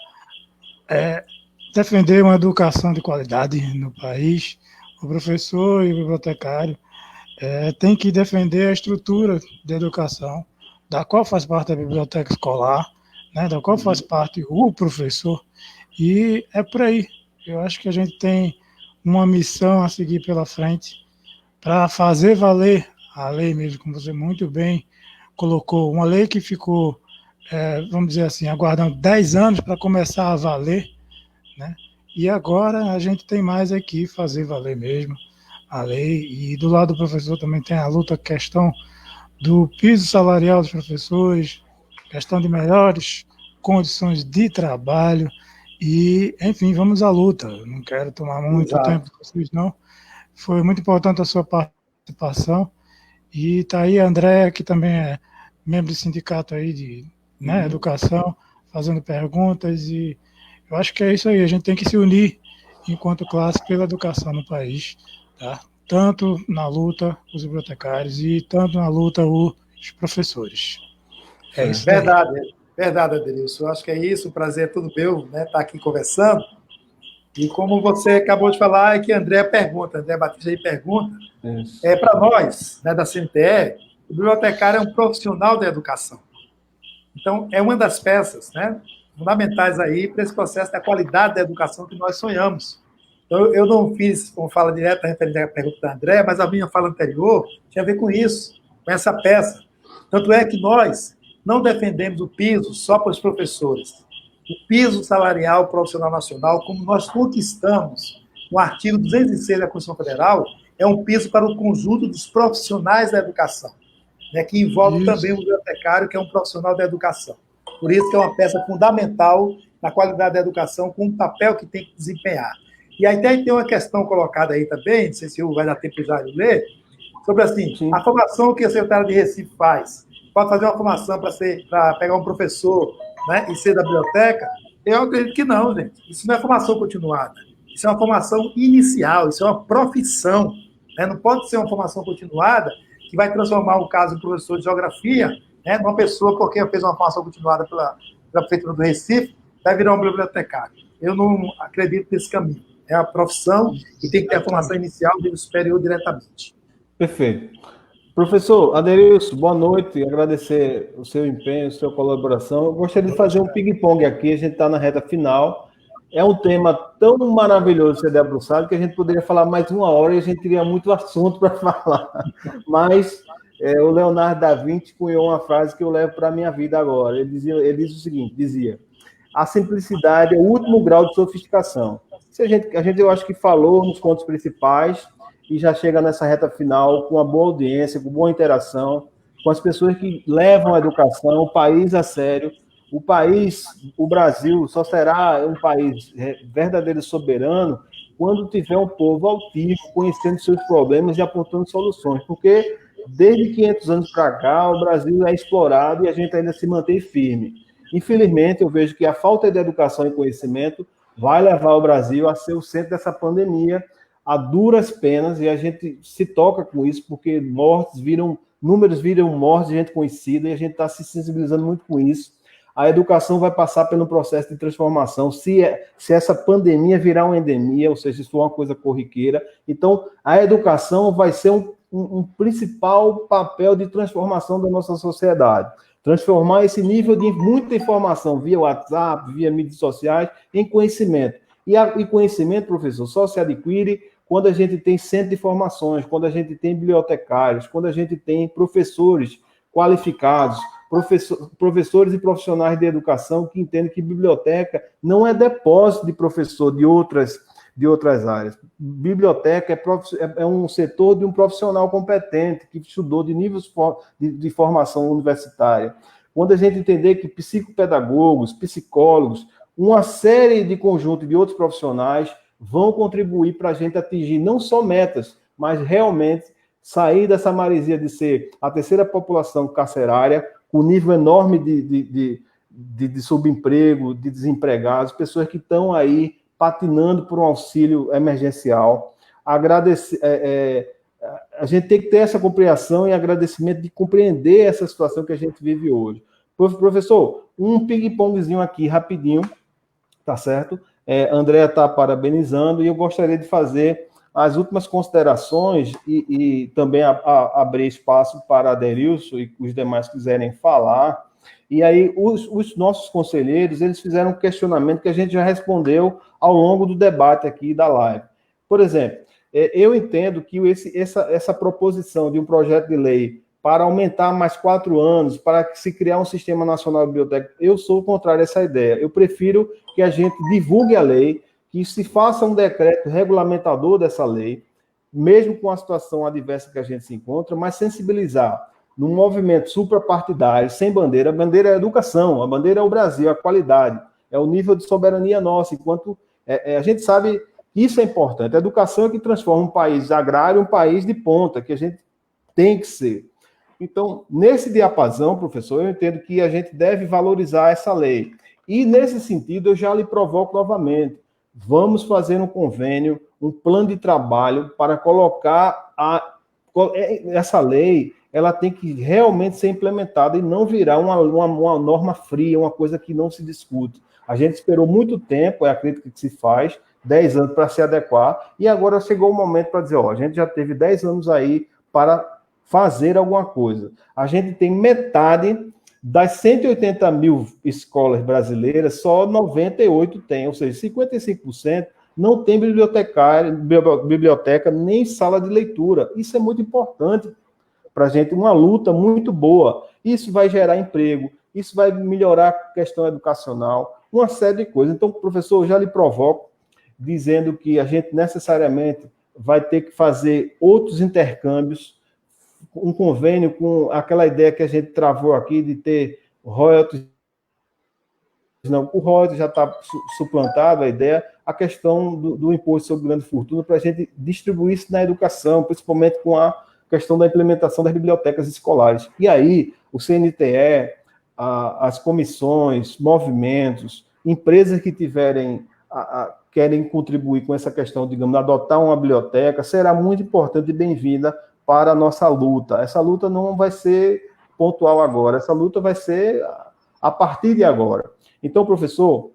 defender uma educação de qualidade no país. O professor e o bibliotecário tem que defender a estrutura de educação, da qual faz parte a biblioteca escolar, né, da qual faz parte o professor, e é por aí. Eu acho que a gente tem uma missão a seguir pela frente para fazer valer a lei mesmo, como você muito bem colocou, uma lei que ficou, vamos dizer assim, aguardando 10 anos para começar a valer, né? E agora a gente tem mais aqui fazer valer mesmo a lei, e do lado do professor também tem a luta, questão do piso salarial dos professores, questão de melhores condições de trabalho, e, enfim, vamos à luta. Eu não quero tomar muito tempo com vocês, não. Foi muito importante a sua participação, E está aí a André, que também é membro do sindicato aí de educação, fazendo perguntas, e eu acho que é isso aí, a gente tem que se unir enquanto classe pela educação no país, tá? Tanto na luta os bibliotecários e tanto na luta os professores. É isso daí. Verdade, Adelilson. Eu acho que é isso, o prazer é todo meu, né, estar aqui conversando. E como você acabou de falar, é que André Batista aí pergunta, para nós, né, da CNTE, o bibliotecário é um profissional da educação. Então, é uma das peças, né, fundamentais aí para esse processo da qualidade da educação que nós sonhamos. Então, eu não fiz, como fala direta, referente à pergunta da André, mas a minha fala anterior tinha a ver com isso, com essa peça. Tanto é que nós não defendemos o piso só para os professores. O piso salarial profissional nacional, como nós conquistamos no artigo 206 da Constituição Federal, é um piso para o conjunto dos profissionais da educação, né, que envolve também o bibliotecário, que é um profissional da educação. Por isso que é uma peça fundamental na qualidade da educação, com o papel que tem que desempenhar. E aí tem uma questão colocada aí também, não sei se vai dar tempo já de ler, sobre assim, a formação que a Secretaria de Recife faz. Pode fazer uma formação para pegar um professor, né, e ser da biblioteca? Eu acredito que não, gente. Isso não é formação continuada. Isso é uma formação inicial, isso é uma profissão. Né? Não pode ser uma formação continuada que vai transformar o caso do professor de geografia, né, numa pessoa, porque fez uma formação continuada pela Prefeitura do Recife, vai virar um bibliotecário. Eu não acredito nesse caminho. É a profissão e tem que ter a formação inicial e superior diretamente. Perfeito. Professor Adelilson, boa noite. Agradecer o seu empenho, a sua colaboração. Eu gostaria de fazer um ping-pong aqui, a gente está na reta final. É um tema tão maravilhoso ser debruçado que a gente poderia falar mais uma hora e a gente teria muito assunto para falar. Mas o Leonardo da Vinci cunhou uma frase que eu levo para a minha vida agora. Ele diz o seguinte, a simplicidade é o último grau de sofisticação. A gente, eu acho que falou nos pontos principais e já chega nessa reta final com uma boa audiência, com boa interação, com as pessoas que levam a educação, o país a sério. O Brasil, só será um país verdadeiro e soberano quando tiver um povo altivo, conhecendo seus problemas e apontando soluções, porque desde 500 anos para cá, o Brasil é explorado e a gente ainda se mantém firme. Infelizmente, eu vejo que a falta de educação e conhecimento vai levar o Brasil a ser o centro dessa pandemia, a duras penas, e a gente se toca com isso, porque números viram mortes de gente conhecida, e a gente está se sensibilizando muito com isso. A educação vai passar pelo processo de transformação, se essa pandemia virar uma endemia, ou seja, se for uma coisa corriqueira. Então, a educação vai ser um principal papel de transformação da nossa sociedade. Transformar esse nível de muita informação via WhatsApp, via mídias sociais, em conhecimento. E conhecimento, professor, só se adquire quando a gente tem centro de formações, quando a gente tem bibliotecários, quando a gente tem professores qualificados, professores e profissionais de educação que entendem que biblioteca não é depósito de professor de outras áreas. Biblioteca é um setor de um profissional competente, que estudou de níveis de formação universitária. Quando a gente entender que psicopedagogos, psicólogos, uma série de conjunto de outros profissionais vão contribuir para a gente atingir não só metas, mas realmente sair dessa maresia de ser a terceira população carcerária, com nível enorme de subemprego, de desempregados, pessoas que estão aí patinando por um auxílio emergencial. A gente tem que ter essa compreensão e agradecimento de compreender essa situação que a gente vive hoje. Professor, um ping-pongzinho aqui, rapidinho, tá certo? André está parabenizando, e eu gostaria de fazer as últimas considerações e também abrir espaço para Adelilson e os demais quiserem falar. E aí, os nossos conselheiros, eles fizeram um questionamento que a gente já respondeu ao longo do debate aqui da live. Por exemplo, eu entendo que essa proposição de um projeto de lei para aumentar mais 4 anos, para se criar um sistema nacional de biblioteca, eu sou contrário a essa ideia. Eu prefiro que a gente divulgue a lei, que se faça um decreto regulamentador dessa lei, mesmo com a situação adversa que a gente se encontra, mas sensibilizar num movimento suprapartidário, sem bandeira. A bandeira é a educação, a bandeira é o Brasil, a qualidade, é o nível de soberania nossa, enquanto a gente sabe que isso é importante. A educação é que transforma um país agrário em um país de ponta, que a gente tem que ser. Então, nesse diapasão, professor, eu entendo que a gente deve valorizar essa lei. E, nesse sentido, eu já lhe provoco novamente. Vamos fazer um convênio, um plano de trabalho para colocar essa lei, ela tem que realmente ser implementada e não virar uma norma fria, uma coisa que não se discute. A gente esperou muito tempo, é a crítica que se faz, 10 anos para se adequar, e agora chegou o momento para dizer, a gente já teve 10 anos aí para fazer alguma coisa. A gente tem metade das 180 mil escolas brasileiras, só 98 tem, ou seja, 55% não tem biblioteca nem sala de leitura. Isso é muito importante para a gente, uma luta muito boa. Isso vai gerar emprego, isso vai melhorar a questão educacional, uma série de coisas. Então, professor, eu já lhe provoco, dizendo que a gente necessariamente vai ter que fazer outros intercâmbios, um convênio com aquela ideia que a gente travou aqui de ter royalties. Não, o royalties já está suplantado, a ideia, a questão do imposto sobre grande fortuna, para a gente distribuir isso na educação, principalmente com a questão da implementação das bibliotecas escolares. E aí, o CNTE, as comissões, movimentos, empresas que querem contribuir com essa questão, digamos, adotar uma biblioteca, será muito importante e bem-vinda para a nossa luta. Essa luta não vai ser pontual agora, essa luta vai ser a partir de agora. Então, professor,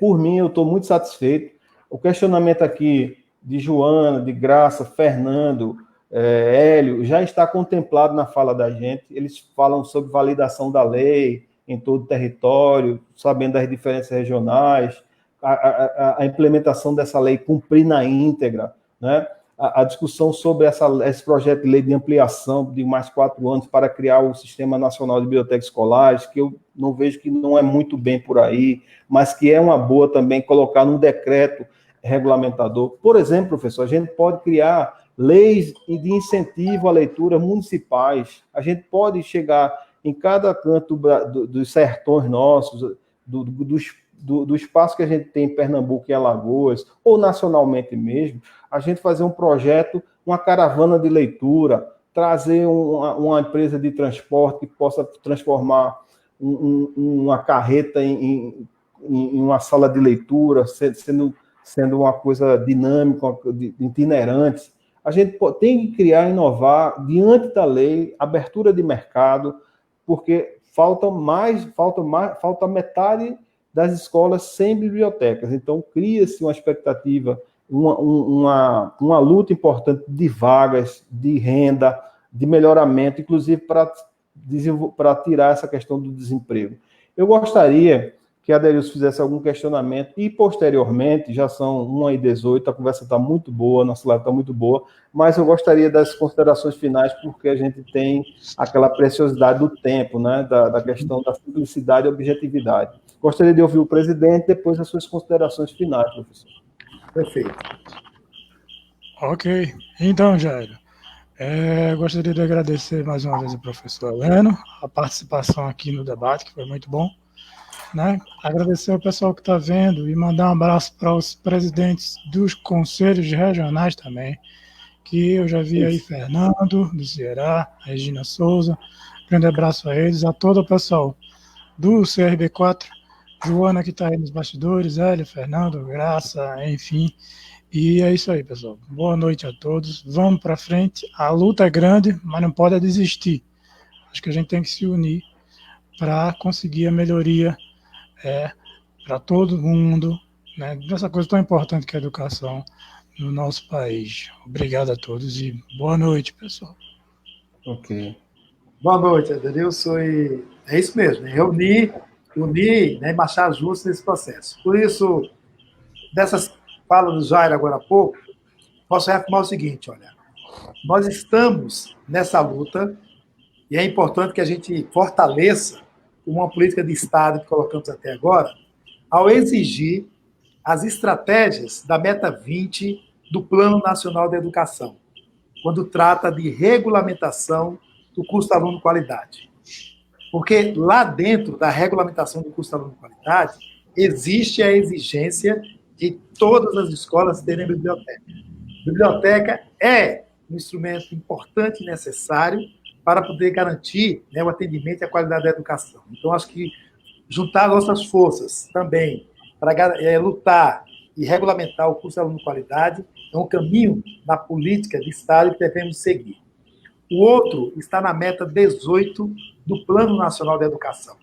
por mim, eu estou muito satisfeito. O questionamento aqui de Joana, de Graça, Fernando, Hélio, já está contemplado na fala da gente. Eles falam sobre validação da lei em todo o território, sabendo das diferenças regionais, a implementação dessa lei cumprir na íntegra, né? A discussão sobre esse projeto de lei de ampliação de mais 4 anos para criar o Sistema Nacional de Bibliotecas Escolares, que eu não vejo que não é muito bem por aí, mas que é uma boa também colocar num decreto regulamentador. Por exemplo, professor, a gente pode criar leis de incentivo à leitura municipais. A gente pode chegar em cada canto dos sertões nossos, do espaço que a gente tem em Pernambuco e Alagoas, ou nacionalmente mesmo, a gente fazer um projeto, uma caravana de leitura, trazer uma empresa de transporte que possa transformar uma carreta em uma sala de leitura, sendo uma coisa dinâmica, itinerante. A gente tem que criar, inovar, diante da lei, abertura de mercado, porque falta metade das escolas sem bibliotecas. Então, cria-se uma expectativa, uma luta importante de vagas, de renda, de melhoramento, inclusive para tirar essa questão do desemprego. Eu gostaria que a Aderilson fizesse algum questionamento e, posteriormente, já são 1h18, a conversa está muito boa, nossa live está muito boa, mas eu gostaria das considerações finais, porque a gente tem aquela preciosidade do tempo, né, da questão da simplicidade e objetividade. Gostaria de ouvir o presidente, depois as suas considerações finais, professor. Perfeito. Ok. Então, Jairo, gostaria de agradecer mais uma vez ao professor Heleno, a participação aqui no debate, que foi muito bom, né? Agradecer ao pessoal que está vendo e mandar um abraço para os presidentes dos conselhos regionais também, que eu já vi aí, Fernando, do Ceará, Regina Souza, grande abraço a eles, a todo o pessoal do CRB4, Joana que está aí nos bastidores, Hélio, Fernando, Graça, enfim. E é isso aí, pessoal. Boa noite a todos. Vamos para frente. A luta é grande, mas não pode desistir. Acho que a gente tem que se unir para conseguir a melhoria para todo mundo, né, dessa coisa tão importante que é a educação no nosso país. Obrigado a todos e boa noite, pessoal. Ok. Boa noite, Aderilson. E é isso mesmo, unir, né, e marchar juntos nesse processo. Por isso, dessas falas do Jair agora há pouco, posso reafirmar o seguinte, olha, nós estamos nessa luta e é importante que a gente fortaleça uma política de Estado que colocamos até agora, ao exigir as estratégias da Meta 20 do Plano Nacional de Educação, quando trata de regulamentação do custo aluno qualidade. Porque lá dentro da regulamentação do custo aluno qualidade, existe a exigência de todas as escolas terem biblioteca. Biblioteca é um instrumento importante e necessário para poder garantir, né, o atendimento e a qualidade da educação. Então, acho que juntar nossas forças também para lutar e regulamentar o curso de aluno de qualidade é um caminho na política de Estado que devemos seguir. O outro está na meta 18 do Plano Nacional de Educação,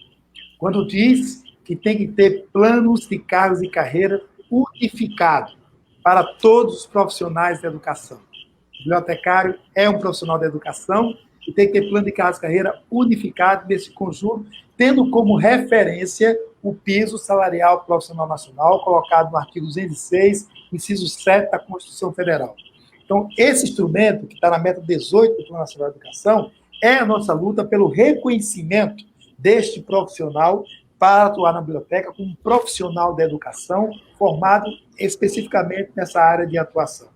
quando diz que tem que ter planos de cargos e carreira unificados para todos os profissionais da educação. O bibliotecário é um profissional da educação e tem que ter plano de cargos e carreira unificado nesse conjunto, tendo como referência o piso salarial profissional nacional, colocado no artigo 206, inciso 7 da Constituição Federal. Então, esse instrumento, que está na meta 18 do Plano Nacional de Educação, é a nossa luta pelo reconhecimento deste profissional para atuar na biblioteca como um profissional da educação formado especificamente nessa área de atuação.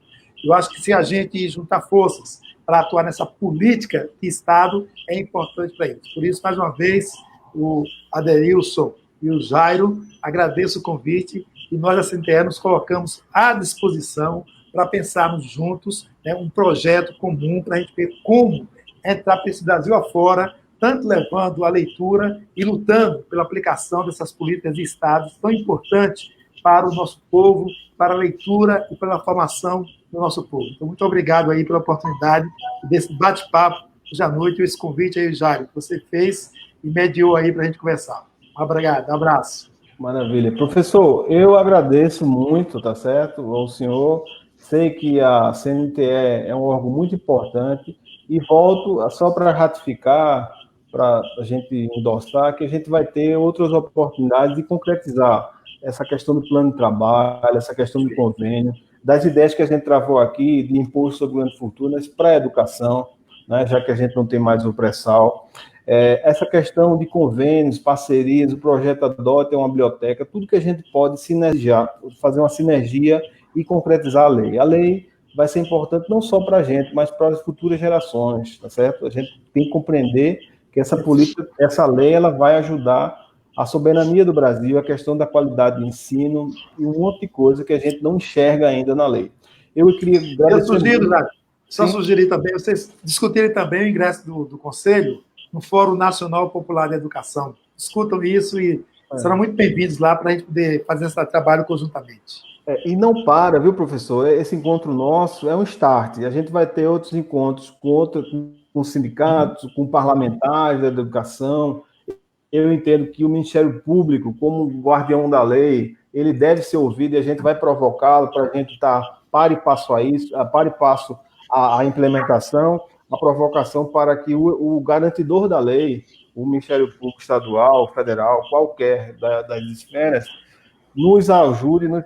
Eu acho que se a gente juntar forças para atuar nessa política de Estado, é importante para isso. Por isso, mais uma vez, o Aderilson e o Jairo, agradeço o convite e nós, da CNTE, nos colocamos à disposição para pensarmos juntos, né, um projeto comum para a gente ver como entrar para esse Brasil afora, tanto levando a leitura e lutando pela aplicação dessas políticas de Estado tão importantes para o nosso povo, para a leitura e pela formação do nosso povo. Então, muito obrigado aí pela oportunidade desse bate-papo hoje à noite, esse convite aí, Jairo, que você fez e mediou aí para a gente conversar. Obrigado, abraço. Maravilha. Professor, eu agradeço muito, tá certo, ao senhor. Sei que a CNTE é um órgão muito importante e volto só para ratificar, para a gente endossar, que a gente vai ter outras oportunidades de concretizar essa questão do plano de trabalho, essa questão do convênio, das ideias que a gente travou aqui de imposto sobre grandes fortunas para a educação, né, já que a gente não tem mais o pré-sal. Essa questão de convênios, parcerias, o projeto ADOT é uma biblioteca, tudo que a gente pode sinergiar, fazer uma sinergia e concretizar a lei. A lei vai ser importante não só para a gente, mas para as futuras gerações, tá certo? A gente tem que compreender que essa política, essa lei, ela vai ajudar a soberania do Brasil, a questão da qualidade de ensino e um monte de coisa que a gente não enxerga ainda na lei. Eu queria agradecer. Eu sugiro, só sugerir também, vocês discutirem também o ingresso do Conselho no Fórum Nacional Popular de Educação. Discutam isso e serão muito bem-vindos lá para a gente poder fazer esse trabalho conjuntamente. E não para, viu, professor? Esse encontro nosso é um start. A gente vai ter outros encontros com sindicatos, com parlamentares da educação. Eu entendo que o Ministério Público, como guardião da lei, ele deve ser ouvido e a gente vai provocá-lo para a gente estar par e passo a isso, par e passo à implementação, a provocação para que o garantidor da lei, o Ministério Público Estadual, Federal, qualquer das esferas, nos ajude, nos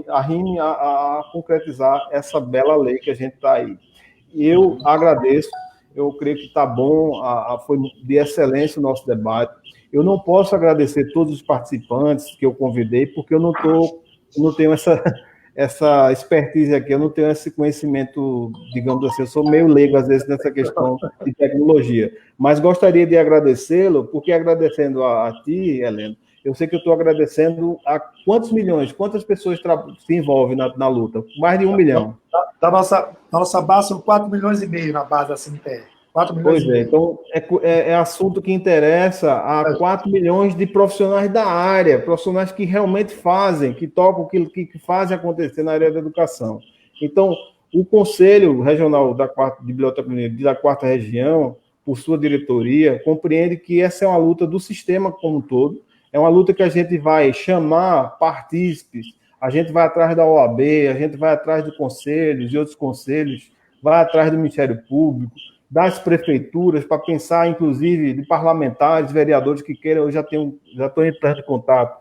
arrime a concretizar essa bela lei que a gente está aí. E eu agradeço, eu creio que está bom, foi de excelência o nosso debate. Eu não posso agradecer todos os participantes que eu convidei, porque eu não tenho essa expertise aqui, eu não tenho esse conhecimento, digamos assim, eu sou meio leigo, às vezes, nessa questão de tecnologia. Mas gostaria de agradecê-lo, porque agradecendo a ti, Helena, eu sei que eu estou agradecendo a quantos milhões, quantas pessoas se envolvem na luta? Mais de 1 milhão. Da nossa base são 4,5 milhões na base da CNTE. 4 milhões pois é, então é assunto que interessa a 4 milhões de profissionais da área, profissionais que realmente fazem, que tocam, que fazem acontecer na área da educação. Então, o Conselho Regional de Biblioteconomia da 4ª Região, por sua diretoria, compreende que essa é uma luta do sistema como um todo, é uma luta que a gente vai chamar partícipes, a gente vai atrás da OAB, a gente vai atrás de conselhos e outros conselhos, vai atrás do Ministério Público, das prefeituras, para pensar, inclusive, de parlamentares, vereadores que queiram. Eu já estou entrando em contato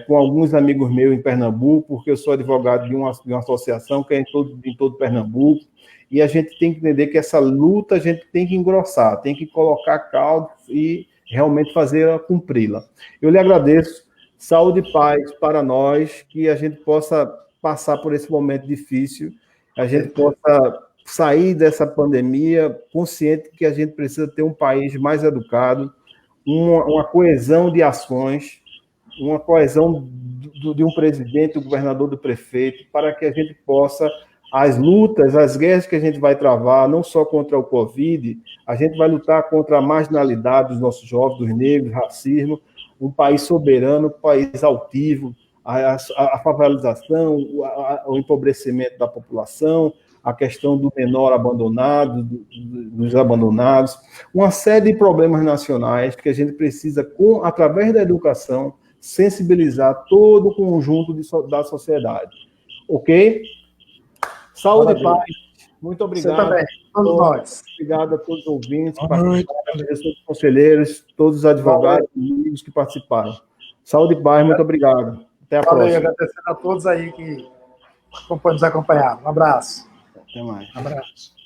com alguns amigos meus em Pernambuco, porque eu sou advogado de uma associação que é em todo Pernambuco, e a gente tem que entender que essa luta a gente tem que engrossar, tem que colocar caldo e realmente fazer cumpri-la. Eu lhe agradeço, saúde e paz para nós, que a gente possa passar por esse momento difícil, a gente possa sair dessa pandemia consciente que a gente precisa ter um país mais educado, uma coesão de ações, uma coesão de um presidente, do governador, do prefeito, para que a gente possa as lutas, as guerras que a gente vai travar, não só contra o Covid, a gente vai lutar contra a marginalidade dos nossos jovens, dos negros, racismo, um país soberano, um país altivo, a favelização, o empobrecimento da população, a questão do menor abandonado, dos abandonados, uma série de problemas nacionais que a gente precisa, através da educação, sensibilizar todo o conjunto da sociedade. Ok? Saúde e paz. Muito obrigado. Você também, todos nós. Obrigado a todos os ouvintes que participaram, todos os conselheiros, todos os advogados e amigos que participaram. Saúde e paz, muito obrigado. Até a próxima. Agradecendo a todos aí que nos acompanharam. Um abraço. Até mais. Um abraço.